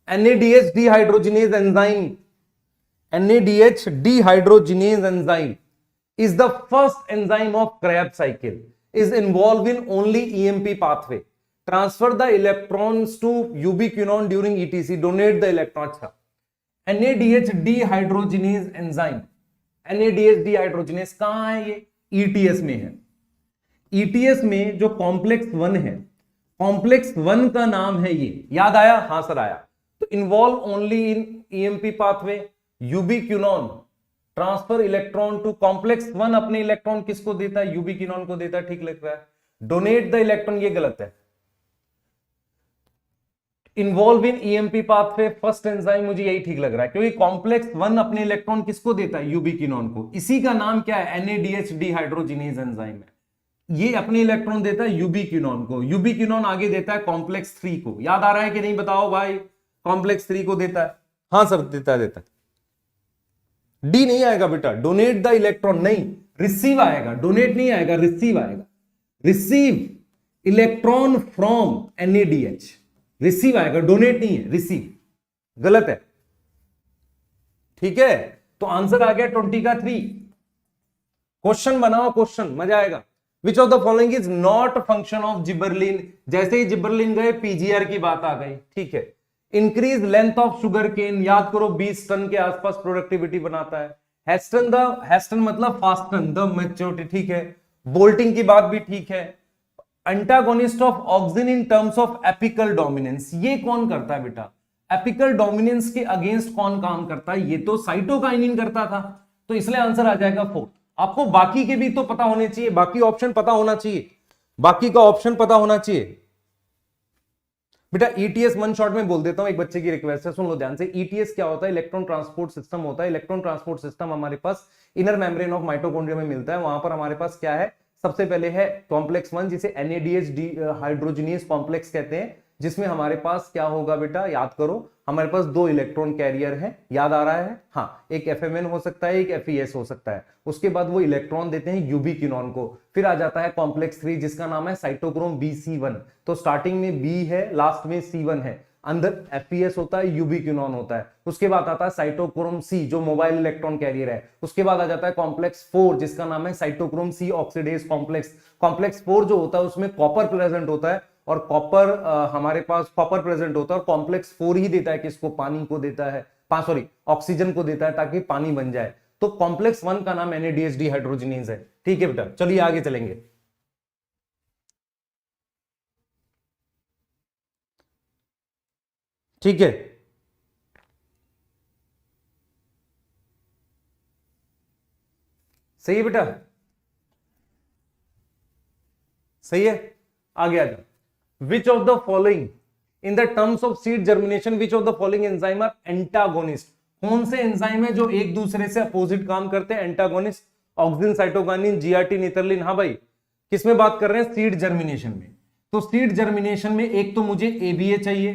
[SPEAKER 1] NADH dehydrogenase enzyme, NADH dehydrogenase enzyme is the first enzyme of Krebs cycle, is involved in only EMP pathway, transfer the electrons to ubiquinone during ETC, donate the electrons। NADH dehydrogenase enzyme, NADH dehydrogenase कहां है, ये ETS में है। ETS में जो complex 1 है, complex 1 का नाम है ये, याद आया, हाँ सर आया। तो involve only in EMP pathway, ubiquinone transfer electron to complex 1, अपने इलेक्ट्रॉन किसको देता है, यूबिक्विनोन को देता है। ठीक लग रहा है, डोनेट द इलेक्ट्रॉन ये गलत है। इन्वॉल्व इन EMP पाथवे, फर्स्ट एंजाइम मुझे यही ठीक लग रहा है, क्योंकि कॉम्प्लेक्स 1 अपने इलेक्ट्रॉन किसको देता है, यूबिक्विनोन को। इसी का नाम क्या है, NADH डिहाइड्रोजिनेज एंजाइम है। ये अपने इलेक्ट्रॉन देता है यूबिक्विनोन को, यूबिक्विनोन आगे देता है कॉम्प्लेक्स 3 को। याद आ रहा है कि नहीं बताओ भाई, कॉम्प्लेक्स 3 को देता है, हाँ सर देता है। डी नहीं आएगा बेटा, डोनेट द इलेक्ट्रॉन नहीं, रिसीव आएगा, डोनेट नहीं आएगा, रिसीव आएगा। Receive electron from NADH, receive आएगा, डोनेट नहीं है, रिसीव। गलत है, ठीक है। तो आंसर आ गया 20 का 3। क्वेश्चन बनाओ, क्वेश्चन मजा आएगा। विच of the following is not function of gibberellin, जैसे ही जिबरलिन गए PGR की बात आ गई। ठीक है, increase length of sugar cane, याद करो 20 टन के आसपास प्रोडक्टिविटी बनाता है। हेस्टन मतलब फास्टन द मैच्योरिटी, ठीक है। बोल्टिंग की बात भी ठीक है। Antagonist of auxin in terms of apical dominance, ये कौन करता है बेटा, एपिकल डोमिनेंस के अगेंस्ट कौन काम करता है, ये तो साइटोकाइनिन करता था, तो इसलिए आंसर आ जाएगा 4। आपको बाकी के भी तो पता होने चाहिए, बाकी ऑप्शन पता होना चाहिए, बाकी का ऑप्शन पता होना चाहिए बेटा। ETS 1 शॉर्ट में बोल देता हूं, एक बच्चे की रिक्वेस्ट है, सुन लो ध्यान से। ETS क्या होता है, इलेक्ट्रॉन ट्रांसपोर्ट सिस्टम होता है। इलेक्ट्रॉन ट्रांसपोर्ट सिस्टम हमारे पास इनर मेम्ब्रेन ऑफ माइटोकॉन्ड्रिया में मिलता है। वहां पर हमारे पास क्या है, सबसे पहले है कॉम्प्लेक्स 1 जिसे NADH डिहाइड्रोजिनेज कॉम्प्लेक्स कहते हैं, जिसमें हमारे पास क्या होगा बेटा, याद करो, हमारे पास 2 इलेक्ट्रॉन कैरियर है, याद आ रहा है, हाँ, एक FMN हो सकता है, एक FES हो सकता है। उसके बाद वो इलेक्ट्रॉन देते हैं यूबिक्विनोन को। फिर आ जाता है कॉम्प्लेक्स 3 जिसका नाम है साइटोक्रोम BC1। तो स्टार्टिंग में B है, लास्ट में C1 है, अंदर FES होता है, यूबिक्विनोन होता है। उसके बाद आता है साइटोक्रोम C जो मोबाइल इलेक्ट्रॉन कैरियर है। उसके बाद आ जाता है कॉम्प्लेक्स 4 जिसका नाम है cytochrome C oxidase complex. Complex 4 जो होता है उसमें कॉपर प्रेजेंट होता है, और कॉपर हमारे पास कॉपर प्रेजेंट होता है, और कॉम्प्लेक्स 4 ही देता है किसको, पानी को देता है, सॉरी ऑक्सीजन को देता है ताकि पानी बन जाए। तो कॉम्प्लेक्स 1 का नाम NADH डिहाइड्रोजिनेज है। ठीक है बेटा, चलिए आगे चलेंगे। ठीक है, सही है बेटा, सही है, आगे आ जाओ। Which of the following in the terms of seed germination, which of the following enzyme are antagonist? कौन से एंजाइम है जो एक दूसरे से अपोजिट काम करते हैं, एंटागोनिस्ट, ऑक्सिन, साइटोकाइनिन, GRT, नितरलिन। हाँ भाई, किसमें बात कर रहे हैं, सीड जर्मिनेशन में। तो सीड जर्मिनेशन में एक तो मुझे ABA चाहिए,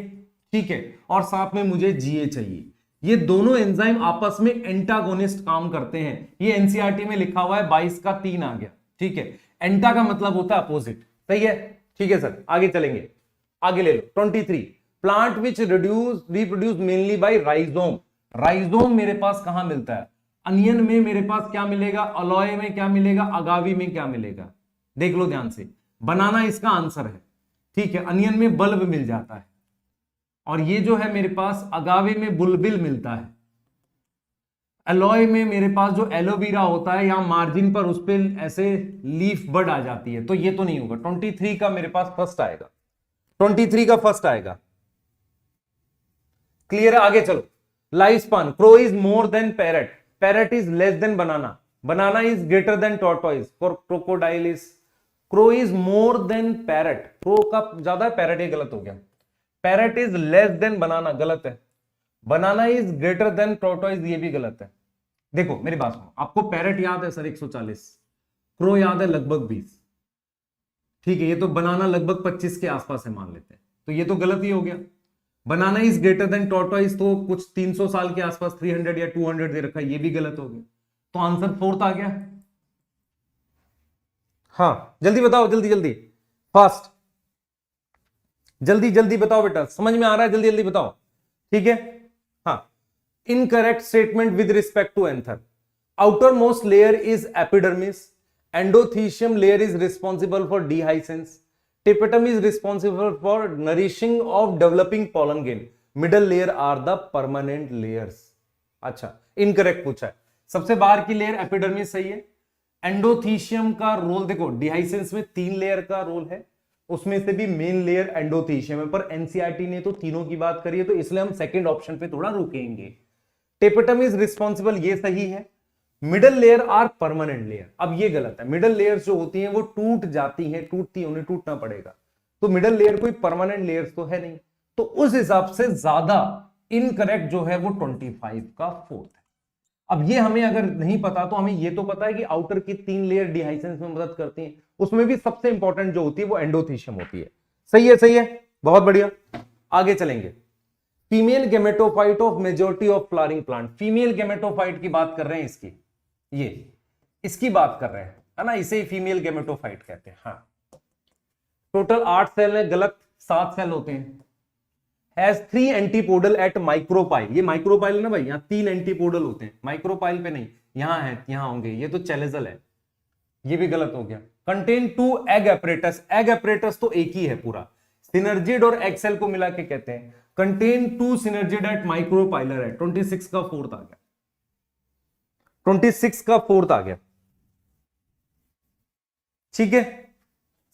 [SPEAKER 1] ठीक है, और साथ में मुझे GA चाहिए। ये दोनों एंजाइम आपस में एंटागोनिस्ट काम करते हैं। ये NCERT में लिखा हुआ है, 22 का 3 आ गया। ठीक है, एंटा का मतलब होता है अपोजिट, सही है। ठीक है सर, आगे चलेंगे, आगे ले लो। 23, plant which reproduce mainly by rhizome. Rhizome मेरे पास कहां मिलता है, अनियन में मेरे पास क्या मिलेगा, अलोए में क्या मिलेगा, अगावी में क्या मिलेगा, देख लो ध्यान से। बनाना इसका आंसर है, ठीक है। अनियन में बल्ब मिल जाता है, और ये जो है मेरे पास अगावे में बुलबिल मिलता है। एलॉय में मेरे पास जो एलोवेरा होता है यहां मार्जिन पर उस पर ऐसे लीफ बड आ जाती है, तो ये तो नहीं होगा। 23 का मेरे पास फर्स्ट आएगा, 23 का फर्स्ट आएगा। क्लियर है? आगे चलो। Life span, crow is more than parrot, parrot is less than banana, banana is greater than tortoise, for crocodile is, crow is more than parrot, crow का ज्यादा है, पैरट ये गलत हो गया। पैरट इज लेस देन बनाना, गलत है। बनाना is greater than tortoise, ये भी गलत है। देखो मेरी बात सुनो, आपको पैरट याद है सर 140, क्रो याद है लगभग 20, ठीक है, ये तो बनाना लगभग 25 के आसपास है मान लेते हैं, तो ये तो गलत ही हो गया। बनाना इज ग्रेटर देन टॉर्टोइज तो कुछ 300 साल के आसपास 300 या 200 दे रखा है, ये भी गलत हो गया। तो आंसर फोर्थ आ गया। हाँ जल्दी बताओ, जल्दी जल्दी, फास्ट, जल्दी जल्दी बताओ बेटा, समझ में आ रहा है? जल्दी जल्दी बताओ, ठीक है। हाँ, incorrect statement with respect to anther. Outer most layer is epidermis, endothecium layer is responsible for dehiscence, tapetum is responsible for nourishing of developing pollen grain, middle layer are the permanent layers. अच्छा, incorrect पूछा है। सबसे बाहर की layer epidermis सही है। Endothecium का role देखो, डिहाइसेंस में 3 लेयर का रोल है, उसमें से भी मेन लेयर एंडोथीशियम है, पर एनसीईआरटी ने तो तीनों की बात करी है, तो इसलिए हम सेकंड ऑप्शन पे थोड़ा रुकेंगे। टेपेटम इज रिस्पॉन्सिबल, ये सही है। Middle layer or permanent layer, अब ये गलत है। मिडल लेयर जो होती हैं वो टूट जाती हैं, टूटती उन्हें टूटना पड़ेगा, तो मिडल लेयर कोई परमानेंट लेयर तो है नहीं, तो उस हिसाब से ज्यादा इनकरेक्ट जो है वो 25 का फोर्थ है। अब ये हमें अगर नहीं पता तो हमें ये तो पता है कि आउटर की 3 लेयर डिहाइसेंस में मदद करती हैं, उसमें भी सबसे इंपॉर्टेंट जो होती है वो एंडोथीशियम होती है। सही है, सही है, बहुत बढ़िया। आगे चलेंगे। Female gametophyte of majority of flowering plant, female gametophyte की बात कर रहे हैं, इसकी ये इसकी बात कर रहे हैं, है ना, इसे ही फीमेल गेमेटोफाइट कहते हैं। हाँ, टोटल 8 सेल है, गलत, 7 सेल होते हैं। हैज 3 एंटीपोडल एट माइक्रोपाइल, ये माइक्रोपाइल ना भाई, यहां 3 एंटीपोडल होते हैं, माइक्रोपाइल पे नहीं, यहां है, यहां होंगे, ये तो चेलेजल है, ये भी गलत हो गया। Contain 2 egg apparatus, egg apparatus तो एक ही है पूरा, सिनर्जिड और एग सेल को मिला के कहते हैं। कंटेन 2 सिनर्जिड एट माइक्रोपाइलर है, 26 का फोर्थ आ गया, 26 का फोर्थ आ गया, ठीक है,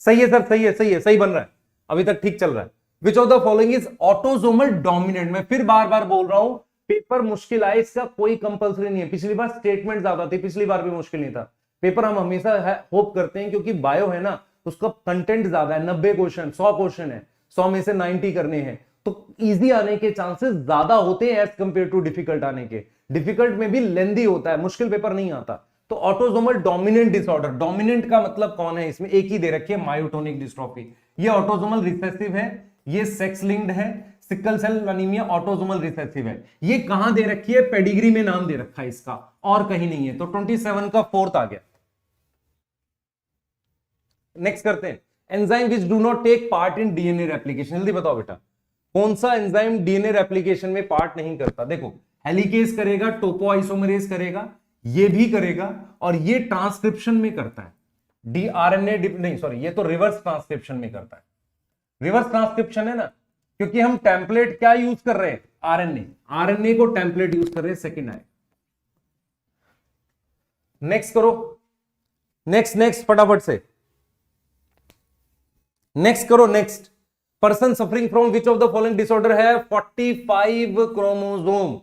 [SPEAKER 1] सही है सर, सही है, सही है, सही बन रहा है, अभी तक ठीक चल रहा है। विच of the following is autosomal dominant, मैं फिर बार बार बोल रहा हूं, पेपर मुश्किल आए इसका कोई कंपल्सरी नहीं है, पिछली बार स्टेटमेंट ज्यादा थी, पिछली बार भी मुश्किल नहीं था। पेपर हम हमेशा होप करते हैं, क्योंकि बायो है ना, उसका कंटेंट ज्यादा है, 90 क्वेश्चन, 100 क्वेश्चन है, 100 में से 90 करने हैं, तो इजी आने के चांसेस ज्यादा होते हैं एज कंपेयर टू डिफिकल्ट आने के। डिफिकल्ट में भी लेंदी होता है, मुश्किल पेपर नहीं आता। तो ऑटोसोमल डोमिनेंट डिसऑर्डर, डोमिनेंट का मतलब कौन है, इसमें एक ही दे रखी है, मायोटोनिक डिस्ट्रोफी, ये ऑटोसोमल रिसेसिव है, ये सेक्स लिंक्ड है। Sickle cell anaemia autosomal recessive है, ये कहां दे रखी है, पेडिग्री में नाम दे रखा है इसका, और कहीं नहीं है, तो 27 का फोर्थ आ गया। नेक्स्ट करते हैं, enzyme which do not take part in DNA replication, जल्दी बताओ बेटा, कौन सा एंजाइम डीएनए रेप्लिकेशन में पार्ट नहीं करता। देखो, हेलिकेज करेगा, टोपोआइसोमरेज करेगा, ये भी करेगा, और ये ट्रांसक्रिप्शन में करता है, डीआरएनए नहीं सॉरी, ये तो रिवर्स ट्रांसक्रिप्शन में करता है, रिवर्स ट्रांसक्रिप्शन है ना, क्योंकि हम टेम्पलेट क्या यूज कर रहे हैं, आरएनए, आरएनए को टेम्पलेट यूज कर रहे हैं, सेकंड आए। नेक्स्ट करो, नेक्स्ट नेक्स्ट फटाफट से नेक्स्ट करो। Next, person suffering from which of the following disorder है 45 क्रोमोसोम,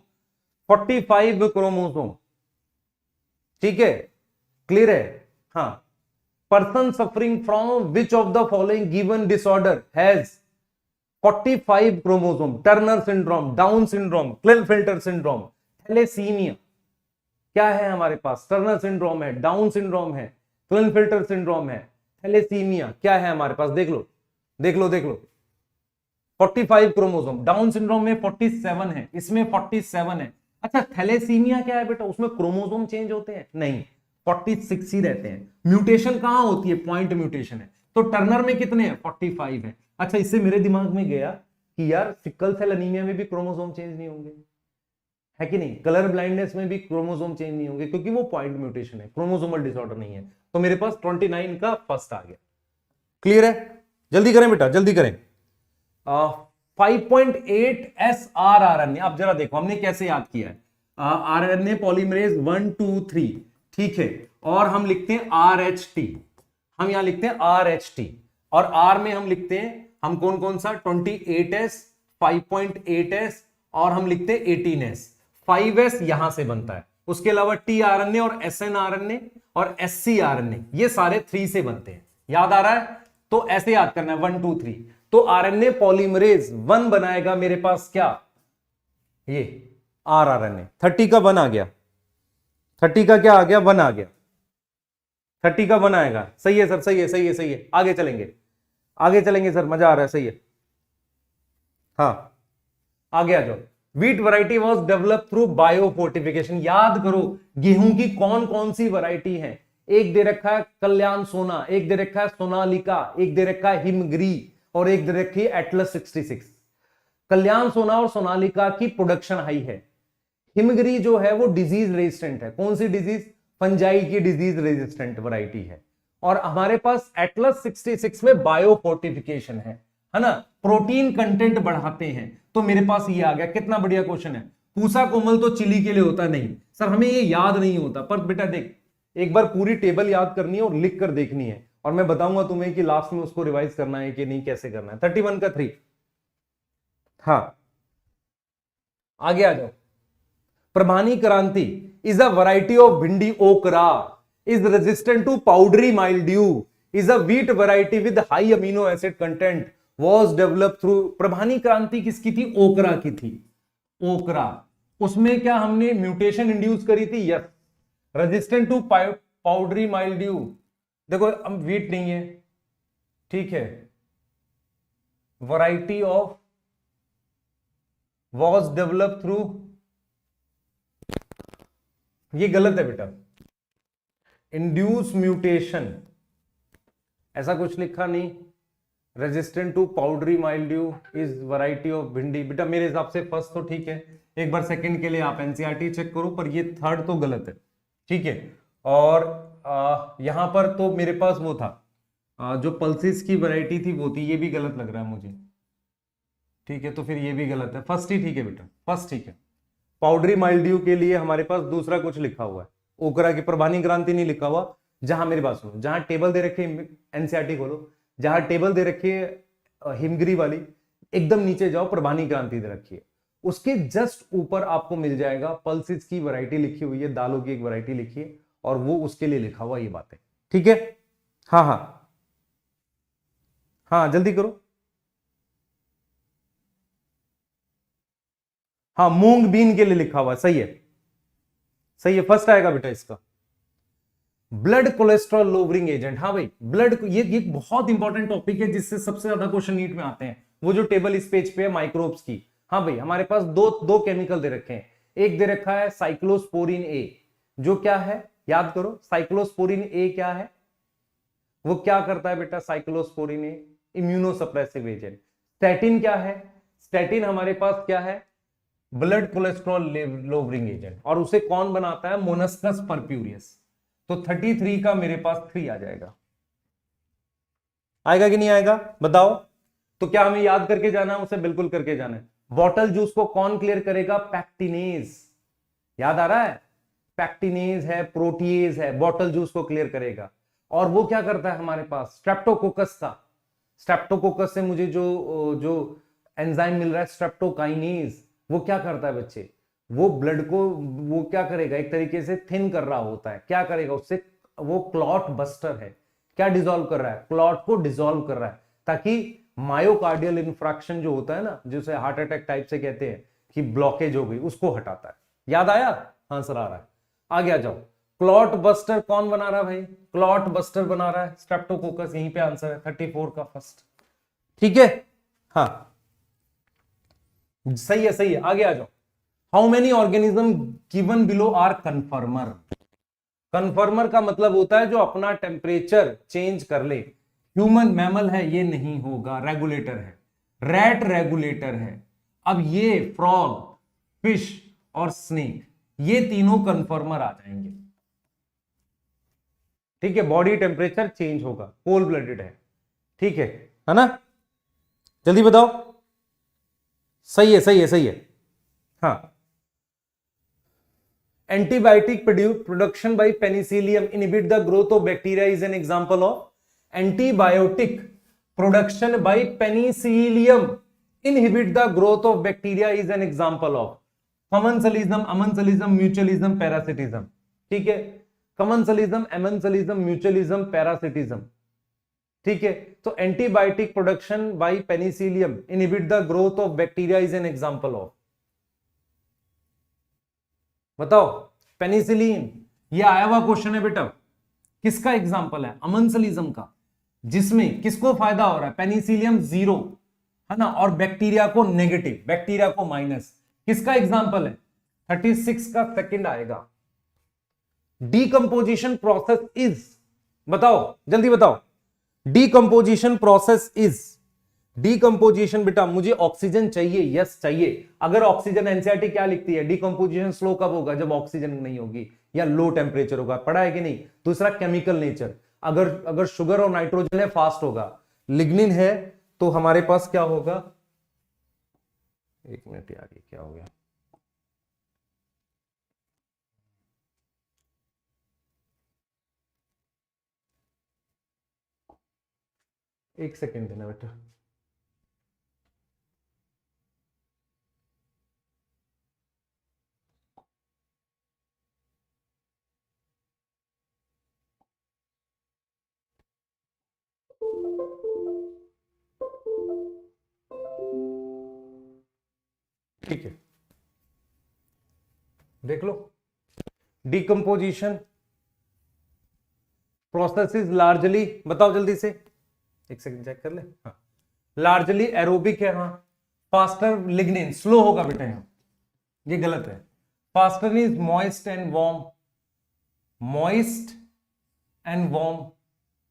[SPEAKER 1] 45 क्रोमोसोम, ठीक है, क्लियर है। हाँ, person suffering from which of the following given disorder has 45 chromosome, Turner syndrome, Down syndrome, Klinefelter syndrome, thalassemia, क्या है हमारे पास, टर्नर सिंड्रोम है, डाउन सिंड्रोम है, क्लेनफेल्टर सिंड्रोम है, थैलेसीमिया क्या है हमारे पास, देख लो देख लो देख लो, 45 क्रोमोसोम, डाउन सिंड्रोम में 47 है, इसमें 47 है। अच्छा, थैलेसीमिया क्या है बेटा, उसमें क्रोमोसोम चेंज होते हैं, नहीं, 46 ही रहते हैं। म्यूटेशन कहां होती है, पॉइंट म्यूटेशन है, तो टर्नर में कितने हैं, 45 है। अच्छा, इससे मेरे दिमाग में गया कि यार सिकल सेल एनीमिया में भी क्रोमोसोम चेंज नहीं होंगे, है कि नहीं, कलर ब्लाइंडनेस में भी क्रोमोसोम चेंज नहीं होंगे, क्योंकि वो पॉइंट म्यूटेशन है, क्रोमोसोमल डिसऑर्डर नहीं है। तो मेरे पास 29 का फर्स्ट आ गया, क्लियर है, जल्दी करें बेटा, जल्दी करें। 5.8 SRRNA, आप जरा देखो हमने कैसे याद किया है, आरएनए पॉलीमरेज 1 2 3, ठीक है, और हम लिखते हैं आरएचटी, हम यहां लिखते हैं आरएचटी, और आर में हम लिखते हैं हम कौन कौन सा 28s 5.8s और हम लिखते हैं 18s, 5s यहां से बनता है, उसके अलावा टी आरएनए और एसएन आरएनए और एससी आरएनए ये सारे 3 से बनते हैं, याद आ रहा है? तो ऐसे याद करना है 1 2 3, तो आरएनए पॉलीमरेज 1 बनाएगा मेरे पास क्या, ये आरएनए 30 का 1 आ गया, 30 का क्या आ गया 1 आ गया, 30 का 1 आएगा, सही है सर, सही है सही है सही है, आगे चलेंगे आगे चलेंगे सर, मजा आ रहा है, सही है, हाँ आगे आ जाओ। Wheat variety was develop through biofortification, याद करो गेहूं की कौन कौन सी वैरायटी है, एक दे रखा है कल्याण सोना, एक दे रखा है सोनालिका, एक दे रखा है हिमगिरी और एक दे रखी है एटलस 66। कल्याण सोना और सोनालिका की प्रोडक्शन हाई है, हिमगिरी जो है वो डिजीज रेजिस्टेंट है, कौन सी डिजीज, फंजाई की डिजीज रेजिस्टेंट वैरायटी है, और हमारे पास एटलस 66 में बायोफोर्टिफिकेशन है ना, प्रोटीन कंटेंट बढ़ाते हैं, तो मेरे पास ये आ गया, कितना बढ़िया क्वेश्चन है। पूसा कोमल तो चिली के लिए होता नहीं सर, हमें ये याद नहीं होता, पर बेटा देख एक बार पूरी टेबल याद करनी है और लिख कर देखनी है, और मैं बताऊंगा तुम्हें कि लास्ट में उसको रिवाइज करना है कि नहीं, कैसे करना है। 31 का 3, हाँ आगे आ जाओ। प्रभानी क्रांति is a variety of bhindi okra, is resistant to powdery mildew, is a wheat variety with high amino acid content, was develop through. Parbhani Kranti किसकी थी, ओकरा की थी, ओकरा, उसमें क्या हमने म्यूटेशन इंड्यूस करी थी, yes, resistant to powdery mildew, देखो अब व्हीट नहीं है, ठीक है, variety of was develop through, ये गलत है बेटा, इंड्यूस म्यूटेशन, ऐसा कुछ लिखा नहीं, resistant to powdery mildew is variety of bhindi, बेटा मेरे हिसाब से फर्स्ट तो ठीक है, एक बार सेकंड के लिए आप एनसीईआरटी चेक करो, पर ये थर्ड तो गलत है, ठीक है। और यहां पर तो मेरे पास वो था जो पल्सिस की वैरायटी थी वो थी, ये भी गलत लग रहा है मुझे, ठीक है, तो फिर ये भी गलत है, फर्स्ट ही ठीक है बेटा, फर्स्ट ठीक है। पाउडरी माइल्ड्यू के लिए हमारे पास दूसरा कुछ लिखा हुआ है, ओकरा की प्रभानी क्रांति नहीं लिखा हुआ, जहां मेरी बात सुनो, जहां टेबल दे रखे एनसीईआरटी खोलो, जहां टेबल दे रखी है हिमगिरी वाली, एकदम नीचे जाओ प्रभानी क्रांति दे रखी है, उसके जस्ट ऊपर आपको मिल जाएगा पल्सिस की वैरायटी लिखी हुई है, दालों की एक वैरायटी लिखी है, और वो उसके लिए लिखा हुआ ये बातें, ठीक है। हाँ हाँ हाँ जल्दी करो, हाँ मूंग बीन के लिए लिखा हुआ, सही है सही है, फर्स्ट आएगा बेटा इसका। ब्लड कोलेस्ट्रॉल लोवरिंग एजेंट, हाँ भाई ब्लड, ये बहुत इंपॉर्टेंट टॉपिक है जिससे सबसे ज्यादा क्वेश्चन नीट में आते हैं, वो जो टेबल इस पेज पे है माइक्रोब्स की। हाँ भाई हमारे पास दो दो केमिकल दे रखे हैं, एक दे रखा है साइक्लोस्पोरिन ए, जो क्या है याद करो, साइक्लोस्पोरिन ए क्या है, वो क्या करता है बेटा, साइक्लोस्पोरिन ए इम्यूनोसप्रेसिव एजेंट। स्टैटिन क्या है, स्टैटिन हमारे पास क्या है, ब्लड कोलेस्ट्रॉल लोवरिंग एजेंट, और उसे कौन बनाता है, मोनस्कस परप्यूरियस। तो 33 का मेरे पास 3 आ जाएगा, आएगा कि नहीं आएगा बताओ। तो क्या हमें याद करके जाना है, उसे बिल्कुल करके जाना है। बॉटल जूस को कौन क्लियर करेगा, पैक्टिनेज, याद आ रहा है, पैक्टिनेज है, प्रोटीएज है, बॉटल जूस को क्लियर करेगा। और वो क्या करता है हमारे पास, स्ट्रेप्टोकोकस था, स्ट्रेप्टोकोकस से मुझे जो एंजाइम मिल रहा है स्ट्रेप्टोकाइनेज, वो क्या करता है बच्चे, वो ब्लड को वो क्या करेगा, एक तरीके से थिन कर रहा होता है, क्या करेगा उससे, वो क्लॉट बस्टर है, क्या डिसॉल्व कर रहा है, क्लॉट को डिसॉल्व कर रहा है, ताकि मायोकार्डियल इंफ्रैक्शन जो होता है ना, जिसे हार्ट अटैक टाइप से कहते हैं कि ब्लॉकेज हो गई, उसको हटाता है। याद आया, आंसर आ रहा है, आगे आ जाओ। क्लॉट बस्टर कौन बना रहा है भाई, क्लॉट बस्टर बना रहा है स्ट्रेप्टोकोकस, यहीं पे आंसर है 34 का फर्स्ट, ठीक है। हाँ सही है सही है, आगे आ जाओ। How many organism given below are conformer, conformer का मतलब होता है जो अपना टेम्परेचर चेंज कर ले, ह्यूमन मैमल है ये नहीं होगा, रेगुलेटर है, रैट रेगुलेटर है। अब ये फ्रॉग, फिश और स्नेक, ये तीनों कन्फर्मर आ जाएंगे, ठीक है, बॉडी टेम्परेचर चेंज होगा, कोल्ड ब्लडेड है, ठीक है ना, जल्दी बताओ, सही है सही है सही है। हाँ antibiotic production by Penicillium inhibit the growth of bacteria is an example of antibiotic production by Penicillium inhibit the growth of bacteria is an example of commensalism, amensalism, mutualism, parasitism. ठीक है, कमेंसलिज्म, एमेंसलिज्म, म्यूचुअलिज्म, पैरासिटिज्म। ठीक है, तो antibiotic production by Penicillium inhibit the growth of bacteria is an example of. बताओ, penicillin, ये आया हुआ question है बेटा, किसका एग्जांपल है? अमेंसलिज्म का, जिसमें किसको फायदा हो रहा है? पेनिसिलियम 0 है ना, और बैक्टीरिया को नेगेटिव, बैक्टीरिया को माइनस। किसका एग्जांपल है? 36 का सेकंड आएगा। डीकंपोजिशन प्रोसेस इज, बताओ जल्दी बताओ, डीकंपोजिशन प्रोसेस इज, डीकंपोजिशन बेटा मुझे ऑक्सीजन चाहिए, यस चाहिए। अगर ऑक्सीजन, एनसीईआरटी क्या लिखती है? डीकंपोजिशन स्लो कब होगा? जब ऑक्सीजन नहीं होगी या लो टेम्परेचर होगा। पढ़ा है कि नहीं? दूसरा केमिकल नेचर, अगर शुगर और नाइट्रोजन है फास्ट होगा, लिग्निन है तो हमारे पास क्या होगा? एक मिनट यार, ये क्या हो गया? एक सेकेंड देना बेटा। ठीक है, देख लो, डीकंपोजिशन प्रोसेस इज लार्जली, बताओ जल्दी से, एक सेकंड चेक कर ले। हाँ, लार्जली एरोबिक है। हाँ, फास्टर लिग्निन, स्लो होगा बेटा यहां, ये गलत है। Faster is moist and warm, moist and warm,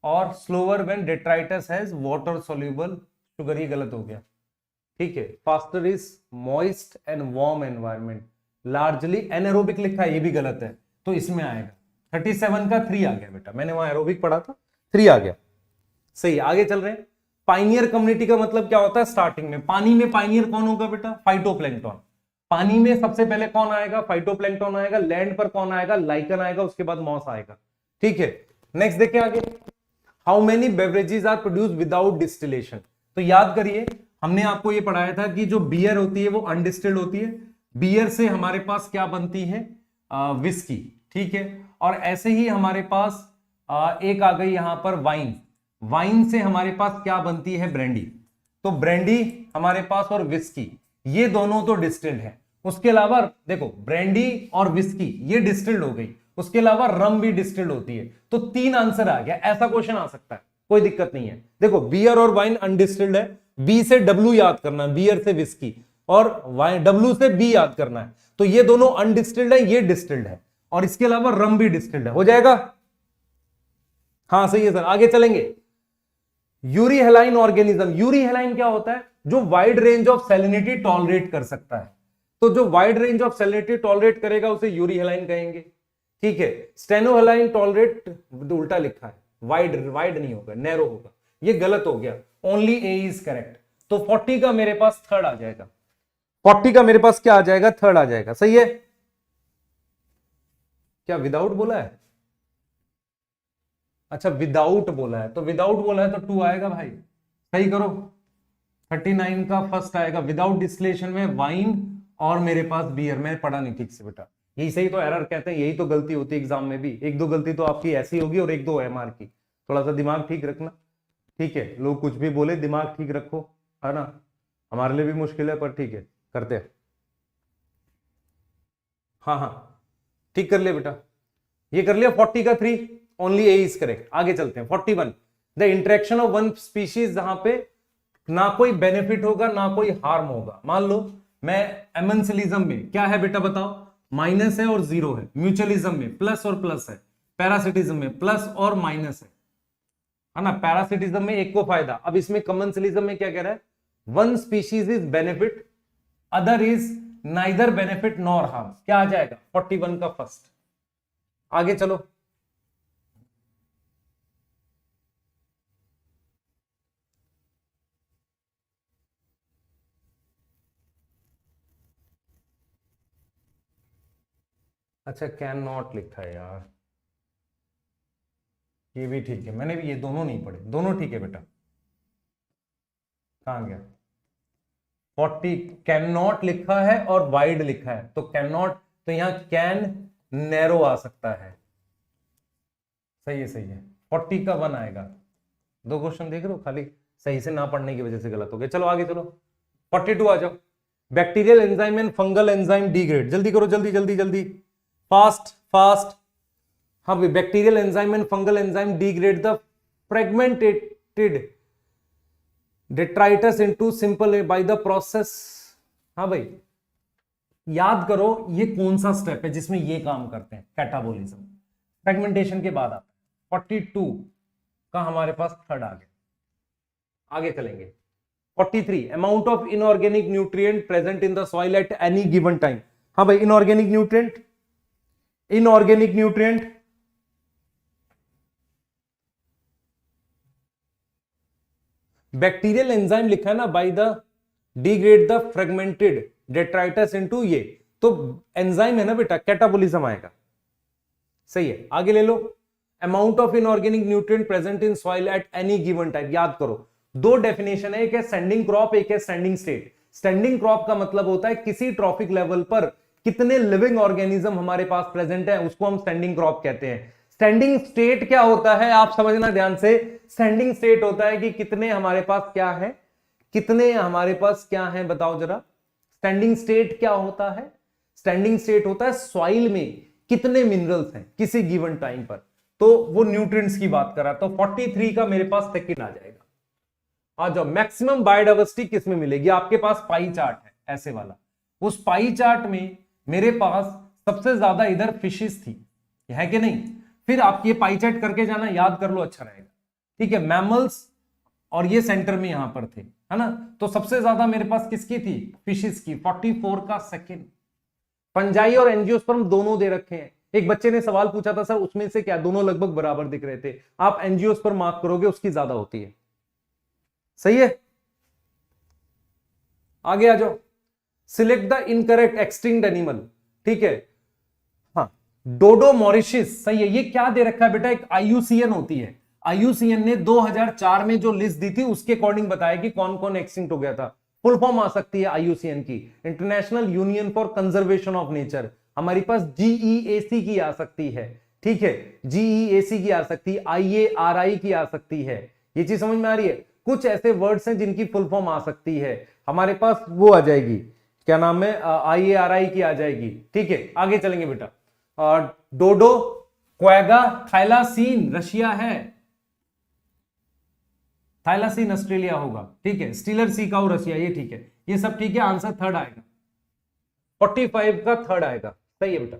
[SPEAKER 1] और slower when detritus has water soluble sugar, ये गलत हो गया। ठीक है, faster is moist and warm environment, largely anaerobic लिखा है, ये भी गलत है, तो इसमें आएगा 37 का 3 आ गया बेटा, मैंने वहां एरोबिक पढ़ा था, 3 आ गया। सही, आगे चल रहे हैं। पाइनियर कम्युनिटी का मतलब क्या होता है? स्टार्टिंग में पानी में पाइनियर कौन होगा बेटा? फाइटोप्लैंक्टन। पानी में सबसे पहले कौन आएगा? फाइटोप्लैंक्टन आएगा। लैंड पर कौन आएगा? लाइकन आएगा, उसके बाद मॉस आएगा। ठीक है, नेक्स्ट देखिए आगे। How many beverages are produce without distillation? तो याद करिए, हमने आपको ये पढ़ाया था कि जो बियर होती है वो अनडिस्टिल्ड होती है। बियर से हमारे पास क्या बनती है? विस्की। ठीक है, और ऐसे ही हमारे पास एक आ गई यहां पर वाइन। वाइन से हमारे पास क्या बनती है? ब्रांडी। तो ब्रांडी हमारे पास और विस्की, ये दोनों तो डिस्टिल्ड है। उसके अलावा देखो, ब्रांडी और विस्की ये डिस्टिल्ड हो गई, उसके अलावा रम भी डिस्टिल्ड होती है। तो 3 आंसर आ गया। ऐसा क्वेश्चन आ सकता है, कोई दिक्कत नहीं है। देखो, बियर और वाइन अनडिस्टिल्ड है, बी से डब्ल्यू याद करना है, बियर से विस्की, और वाइन डब्ल्यू से बी याद करना है। तो ये दोनों अनडिस्टिल्ड है, ये डिस्टिल्ड है, और इसके अलावा रम भी डिस्टिल्ड है। हो जाएगा? हाँ सही है सर, आगे चलेंगे। यूरीहेलाइन ऑर्गेनिज्म, यूरीहेलाइन क्या होता है? जो wide range of salinity tolerate कर सकता है। तो जो wide range of salinity tolerate करेगा उसे यूरीहेलाइन कहेंगे। ठीक है, स्टेनोहेलाइन टॉलरेट उल्टा लिखा है, वाइड, वाइड नहीं होगा, नैरो होगा, ये गलत हो गया। Only A is correct. तो 40 का मेरे पास थर्ड आ जाएगा। 40 का मेरे पास क्या आ जाएगा? थर्ड आ जाएगा। सही है, क्या विदाउट बोला है? अच्छा, विदाउट बोला है, तो विदाउट बोला है तो 2 आएगा भाई, सही करो। 39 का फर्स्ट आएगा, विदाउट डिस्टिलेशन में वाइन और मेरे पास बियर। मैंने पढ़ा नहीं ठीक से बेटा, यही सही तो एरर कहते हैं, यही तो गलती होती है एग्जाम में भी। 1-2 गलती तो आपकी ऐसी होगी और 1-2 एमआर की। थोड़ा सा दिमाग ठीक रखना। ठीक है, लोग कुछ भी बोले, दिमाग ठीक रखो, है ना। हमारे लिए भी मुश्किल है, पर ठीक है, करते हैं। हाँ हाँ, ठीक कर लिया बेटा, ये कर लिया। 40 का 3, ओनली ए इज करेक्ट। आगे चलते हैं। 41, the interaction of one species, जहां पे ना कोई बेनिफिट होगा ना कोई हार्म होगा। मान लो मैं एमेंसलिज्म में क्या है बेटा बताओ? माइनस है और 0 है। म्यूचुअलिज्म में प्लस और प्लस है। पैरासिटिज्म में प्लस और माइनस है ना। पैरासिटिज्म में एक को फायदा। अब इसमें कमेंसलिज्म में क्या कह रहा है? One species is benefit, other is neither benefit nor harm. क्या आ जाएगा? 41 का फर्स्ट। आगे चलो। अच्छा कैन नॉट लिखा है यार, ये भी ठीक है, मैंने भी ये दोनों नहीं पढ़े, दोनों ठीक है बेटा। कहां गया 40, कैन नॉट लिखा है और वाइड लिखा है, तो कैन नॉट, तो यहां कैन नैरो आ सकता है। सही है सही है, 40 का 1 आएगा। दो क्वेश्चन देख रहे हो, खाली सही से ना पढ़ने की वजह से गलत हो गया। चलो आगे चलो, 42 आ जाओ। Bacterial enzyme and fungal enzyme degrade, जल्दी करो जल्दी जल्दी जल्दी, फास्ट फास्ट। हाँ भाई, bacterial enzyme and fungal enzyme degrade the fragmented detritus into simple by the process। हाँ भाई, याद करो ये कौन सा स्टेप है जिसमें ये काम करते हैं, कैटाबोलिज्म। फ्रेगमेंटेशन के बाद आता है 42 का हमारे पास थर्ड आ गया। आगे चलेंगे 43, amount of inorganic nutrient present in the soil at any given time. हाँ भाई, inorganic nutrient, inorganic nutrient bacterial enzyme लिखा है ना, by the degrade the fragmented detritus into ये, तो एंजाइम है ना बेटा, कैटाबोलिज्म आएगा। सही है, आगे ले लो। Amount of inorganic nutrient present in soil at any given time, याद करो दो डेफिनेशन है, एक है स्टैंडिंग क्रॉप, एक है स्टैंडिंग स्टेट। स्टैंडिंग क्रॉप का मतलब होता है किसी ट्रॉफिक लेवल पर कितने लिविंग ऑर्गेनिज्म हमारे पास प्रेजेंट है, उसको हम स्टैंडिंग क्रॉप कहते हैं। स्टैंडिंग स्टेट क्या होता है, आप समझना ध्यान से। स्टैंडिंग स्टेट होता है कि कितने हमारे पास क्या है, कितने हमारे पास क्या है, बताओ जरा। स्टैंडिंग स्टेट क्या होता है? स्टैंडिंग स्टेट होता है सॉइल में कितने मिनरल्स हैं किसी गिवन टाइम पर, तो वो न्यूट्रिएंट्स की बात कर रहा है। तो 43 का मेरे पास सेकंड आ जाएगा। आ जाओ, मैक्सिमम बायोडाइवर्सिटी किस में मिलेगी? आपके पास पाई चार्ट है ऐसे वाला, उस पाई चार्ट में मेरे पास सबसे ज्यादा इधर फिशेस थी, है कि नहीं? फिर आप ये पाई चार्ट करके जाना, याद कर लो, अच्छा रहेगा। ठीक है, मैमल्स और ये सेंटर में यहां पर थे, है ना? तो सबसे ज्यादा मेरे पास किसकी थी? फिशेस की, 44 का सेकंड। फंजाई और एंजियोस्पर्म दोनों दे रखे हैं। एक बच्चे ने सवाल पूछा था, सर उसमें से क्या दोनों लगभग बराबर दिख रहे थे? आप एंजियोस्पर्म मार्क करोगे, उसकी ज्यादा होती है। सही है, आगे आ जाओ। Select the incorrect extinct animal. ठीक है, हाँ, डोडो मॉरिशस सही है। ये क्या दे रखा है बेटा? एक आईयूसीएन होती है। आईयूसीएन ने 2004 में जो लिस्ट दी थी उसके अकॉर्डिंग बताया कि कौन कौन एक्सटिंक्ट हो गया था। फुल फॉर्म आ सकती है आईयूसीएन की, international union for conservation of nature. हमारी पास जीईएसी की आ सकती है, ठीक है, जीईएसी की आ सकती है, आईएआरआई की आ सकती है। ये चीज समझ में आ रही है? कुछ ऐसे वर्ड्स हैं जिनकी फुल फॉर्म आ सकती है। हमारे पास वो आ जाएगी, क्या नाम है, आईएआरआई की आ जाएगी। ठीक है, आगे चलेंगे बेटा। डोडो, क्वेगा, थाइलासीन रशिया है, थाइलासीन ऑस्ट्रेलिया होगा। ठीक है, स्टीलर सीकाउ रशिया, ये ठीक है, ये सब ठीक है। आंसर थर्ड आएगा, 45 का थर्ड आएगा। सही है बेटा।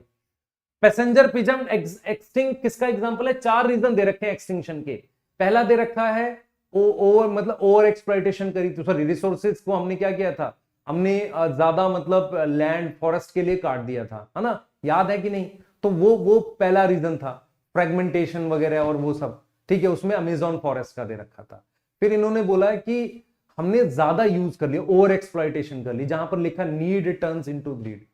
[SPEAKER 1] पैसेंजर पिजन एक्सटिंक्ट किसका एग्जांपल है? 4 रीजन दे रखे हैं एक्सटिंक्शन के। पहला दे रखा है ओवर, मतलब ओवर एक्सप्लॉइटेशन करी, तो सॉरी रिसोर्सेज को हमने क्या किया था, हमने ज्यादा मतलब लैंड फॉरेस्ट के लिए काट दिया था, है ना? याद है कि नहीं? तो वो पहला रीजन था, फ्रेगमेंटेशन वगैरह और वो सब। ठीक है, उसमें अमेजॉन फॉरेस्ट का दे रखा था। फिर इन्होंने बोला कि हमने ज्यादा यूज कर लिया, ओवर एक्सप्लॉइटेशन कर ली, जहां पर लिखा नीड टर्न्स इनटू ग्रीड,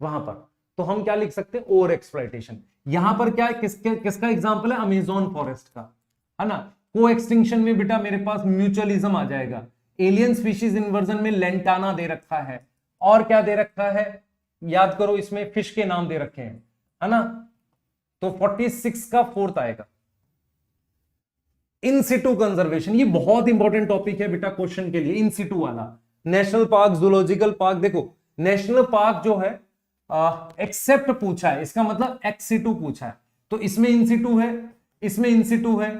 [SPEAKER 1] वहां पर तो हम क्या लिख सकते हैं? Over exploitation. यहां पर क्या है, किसका एग्जांपल है? अमेजॉन फॉरेस्ट का, है ना? को एक्सटिंक्शन में बेटा मेरे पास म्यूचुअलिज्म आ जाएगा। एलियन स्पीशीज इन्वर्जन में लेंटाना दे रखा है, और क्या दे रखा है? याद करो, इसमें फिश के नाम दे रखे हैं, है ना? तो 46 का फोर्थ आएगा, इन सिटू कंजर्वेशन। ये बहुत इंपॉर्टेंट टॉपिक है बेटा क्वेश्चन के लिए, इन सिटू वाला। नेशनल पार्क, जूलॉजिकल पार्क, देखो नेशनल पार्क जो है एक्सेप्ट पूछा है, इसका मतलब एक्स सिटू पूछा है, तो इसमें इन सिटू है, इसमें इन सिटू है,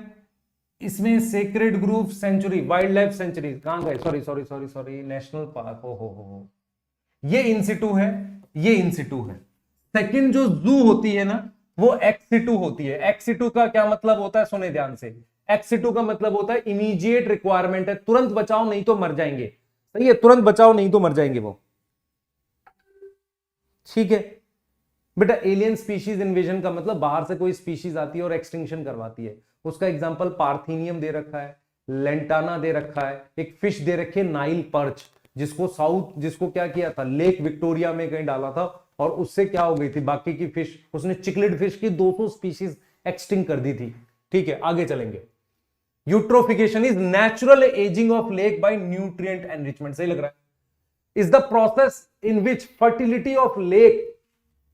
[SPEAKER 1] इसमें sacred grove sanctuary, wild life sanctuary, कहां गए, sorry sorry sorry sorry, national park, हो ये इन सिटू है, ये इन सिटू है। सेकंड जो जू होती है ना, वो एक्स सिटू होती है। एक्स सिटू का क्या मतलब होता है, सुने ध्यान से। एक्स सिटू का मतलब होता है इमीडिएट रिक्वायरमेंट है, तुरंत बचाओ नहीं तो मर जाएंगे। सही है, तुरंत बचाओ नहीं तो मर जाएंगे वो। ठीक है बेटा, एलियन स्पीशीज इन्वेजन का मतलब बाहर से कोई स्पीशीज आती है और एक्सटिंक्शन करवाती है। उसका एग्जांपल पार्थीनियम दे रखा है, लेंटाना दे रखा है, एक फिश दे रखी है नाइल पर्च, जिसको क्या किया था, लेक विक्टोरिया में कहीं डाला था और उससे क्या हो गई थी बाकी की फिश, उसने चिकलिड फिश की 200 स्पीशीज एक्सटिंक्ट कर दी थी। ठीक है, आगे चलेंगे। Eutrophication is natural ageing of lake by nutrient enrichment, सही लग रहा है। Is the process in which fertility of lake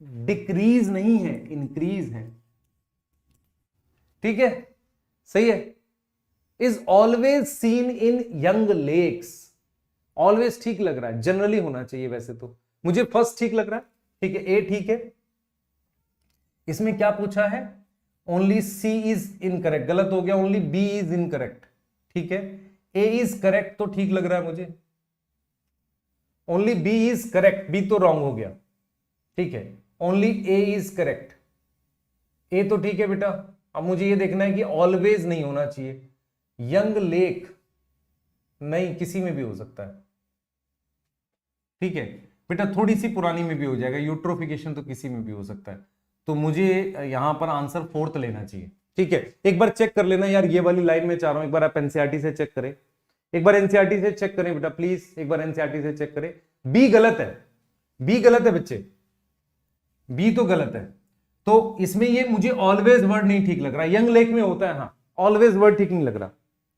[SPEAKER 1] decrease नहीं है, इंक्रीज है। ठीक है, सही है। Is always seen in young lakes, always ठीक लग रहा है, जनरली होना चाहिए वैसे तो, मुझे फर्स्ट ठीक लग रहा है। ठीक है, ए ठीक है। इसमें क्या पूछा है, ओनली सी इज इनकरेक्ट, गलत हो गया, ओनली बी इज इनकरेक्ट। ठीक है, ए इज करेक्ट तो ठीक लग रहा है मुझे, only B is correct, B तो रॉन्ग हो गया। ठीक है, only A is correct, A तो ठीक है बेटा। अब मुझे ये देखना है कि ऑलवेज नहीं होना चाहिए, यंग लेक नहीं, किसी में भी हो सकता है। ठीक है बेटा, थोड़ी सी पुरानी में भी हो जाएगा, यूट्रोफिकेशन तो किसी में भी हो सकता है, तो मुझे यहां पर आंसर फोर्थ लेना चाहिए। ठीक है, एक बार चेक कर लेना यार, ये वाली लाइन में चाह रहा हूं, एक बार आप एनसीईआरटी से चेक करें, एक बार एनसीईआरटी से चेक करें बेटा प्लीज, एक बार एनसीईआरटी से चेक करें। बी गलत है, बी गलत है बच्चे, बी तो गलत है। तो इसमें ये मुझे ऑलवेज वर्ड नहीं ठीक लग रहा, यंग लेक में होता है, हाँ ऑलवेज वर्ड ठीक नहीं लग रहा,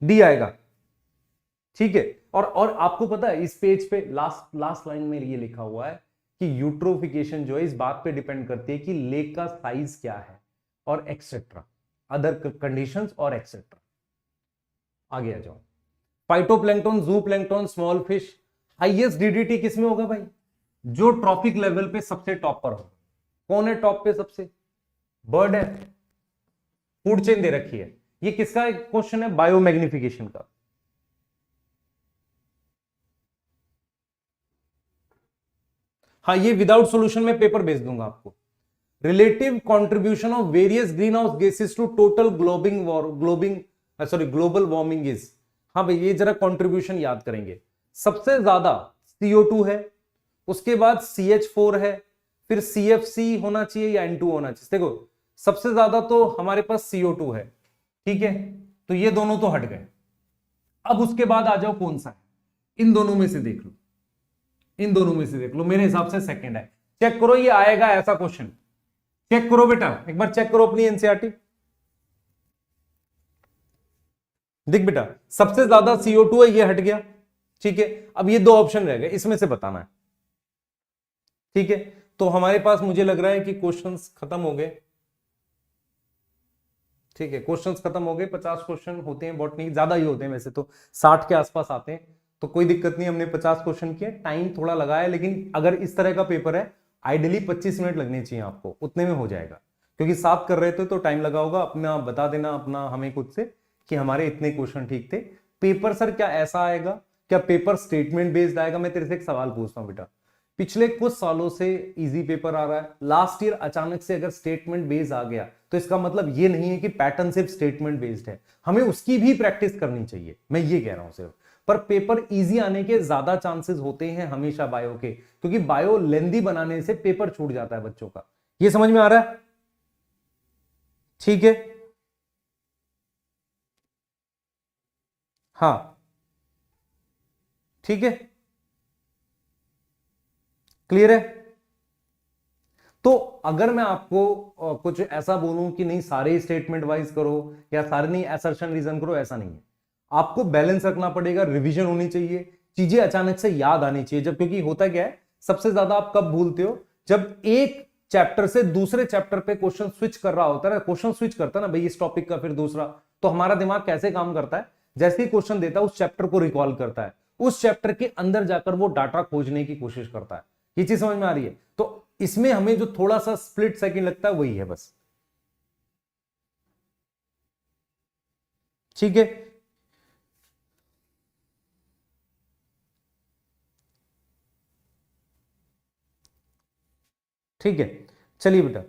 [SPEAKER 1] डी आएगा। ठीक है, और आपको पता है इस पेज पे लास्ट लाइन में ये लिखा हुआ है कि यूट्रोफिकेशन जो है इस बात पे डिपेंड करती है कि लेक का साइज क्या है और एक्सेट्रा, अदर कंडीशंस और एक्सेट्रा। आगे आ जाओ। Phytoplankton, जूप्लैंक्टन, small fish, highest DDT किस में होगा भाई, जो ट्रॉपिक लेवल पे सबसे टॉप पर होगा। कौन है टॉप पे सबसे, बर्ड है, फूड चेन दे रखी है। ये किसका क्वेश्चन है, बायोमैग्निफिकेशन का। हाँ, ये विदाउट सॉल्यूशन में पेपर भेज दूंगा आपको। Relative contribution of various green house gases to total global warming is, हाँ भाई ये जरा कंट्रीब्यूशन याद करेंगे। सबसे ज्यादा CO2 है, उसके बाद CH4 है, फिर CFC होना चाहिए या N2 होना चाहिए। देखो सबसे ज्यादा तो हमारे पास CO2 है, ठीक है, तो ये दोनों तो हट गए। अब उसके बाद आ जाओ कौन सा है, इन दोनों में से देख लो, इन दोनों में से देख लो, मेरे हिसाब से सेकंड है। चेक करो, ये आएगा ऐसा क्वेश्चन, चेक करो बेटा, एक बार चेक करो अपनी एनसीईआरटी। देख बेटा, सबसे ज्यादा CO2 है, ये हट गया। ठीक है, अब ये दो ऑप्शन रह गए, इसमें से बताना है। ठीक है, तो हमारे पास मुझे लग रहा है कि क्वेश्चंस खत्म हो गए। ठीक है, क्वेश्चंस खत्म हो गए। 50 क्वेश्चन होते हैं, बॉटनी ज्यादा ही होते हैं वैसे तो, 60 के आसपास आते हैं, तो कोई दिक्कत नहीं। हमने 50 क्वेश्चन किए, टाइम थोड़ा लगाया, लेकिन अगर इस तरह का पेपर है आइडियली 25 मिनट लगने चाहिए आपको, उतने में हो जाएगा। क्योंकि 7 कर रहे थे तो टाइम लगा होगा, अपना बता देना अपना हमें खुद से कि हमारे इतने क्वेश्चन ठीक थे। पेपर सर क्या ऐसा आएगा, क्या पेपर स्टेटमेंट बेस्ड आएगा? मैं तेरे से एक सवाल पूछता हूं बेटा, पिछले कुछ सालों से इजी पेपर आ रहा है, लास्ट ईयर अचानक से अगर स्टेटमेंट बेस्ड आ गया तो इसका मतलब ये नहीं है कि पैटर्न सिर्फ स्टेटमेंट बेस्ड है, हमें उसकी भी प्रैक्टिस करनी चाहिए, मैं ये कह रहा हूं सिर्फ। पर पेपर इजी आने के ज्यादा चांसेस होते हैं हमेशा बायो के, क्योंकि बायो लेंदी बनाने से पेपर छूट जाता है बच्चों का। ये समझ में आ रहा है? ठीक है, हाँ ठीक है, क्लियर है। तो अगर मैं आपको कुछ ऐसा बोलूं कि नहीं सारे स्टेटमेंट वाइज करो या सारे नहीं असर्शन रीजन करो, ऐसा नहीं है। आपको बैलेंस रखना पड़ेगा, रिवीजन होनी चाहिए, चीजें अचानक से याद आनी चाहिए। जब क्योंकि होता क्या है, सबसे ज्यादा आप कब भूलते हो, जब एक चैप्टर से दूसरे चैप्टर पे क्वेश्चन स्विच कर रहा होता है ना, क्वेश्चन स्विच करता है ना भाई इस टॉपिक का फिर दूसरा, तो हमारा दिमाग कैसे काम करता है, जैसे ही क्वेश्चन देता है उस चैप्टर को रिकॉल करता है, उस चैप्टर के अंदर जाकर वो डाटा खोजने की कोशिश करता है। ये चीज समझ में आ रही है? तो इसमें हमें जो थोड़ा सा स्प्लिट सेकंड लगता है वही है बस। ठीक है, ठीक है, चलिए बेटा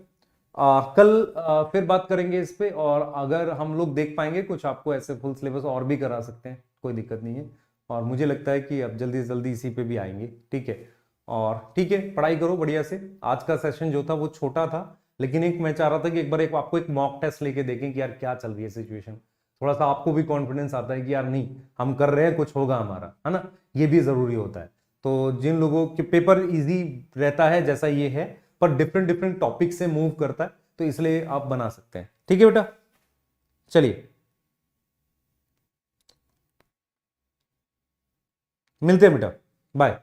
[SPEAKER 1] कल फिर बात करेंगे इस पे, और अगर हम लोग देख पाएंगे कुछ आपको ऐसे फुल सिलेबस और भी करा सकते हैं, कोई दिक्कत नहीं है। और मुझे लगता है कि अब जल्दी से जल्दी इसी पे भी आएंगे। ठीक है, और ठीक है, पढ़ाई करो बढ़िया से। आज का सेशन जो था वो छोटा था, लेकिन एक मैं चाह रहा था कि एक बार एक आपको एक मॉक टेस्ट लेके देखें कि यार क्या चल रही है सिचुएशन, थोड़ा सा आपको भी कॉन्फिडेंस आता है कि यार नहीं हम कर रहे हैं, कुछ होगा हमारा, है ना, ये भी जरूरी होता है। तो जिन लोगों के पेपर इजी रहता है जैसा ये है, पर डिफरेंट डिफरेंट टॉपिक से मूव करता है, तो इसलिए आप बना सकते हैं। ठीक है बेटा, चलिए मिलते हैं बेटा, बाय।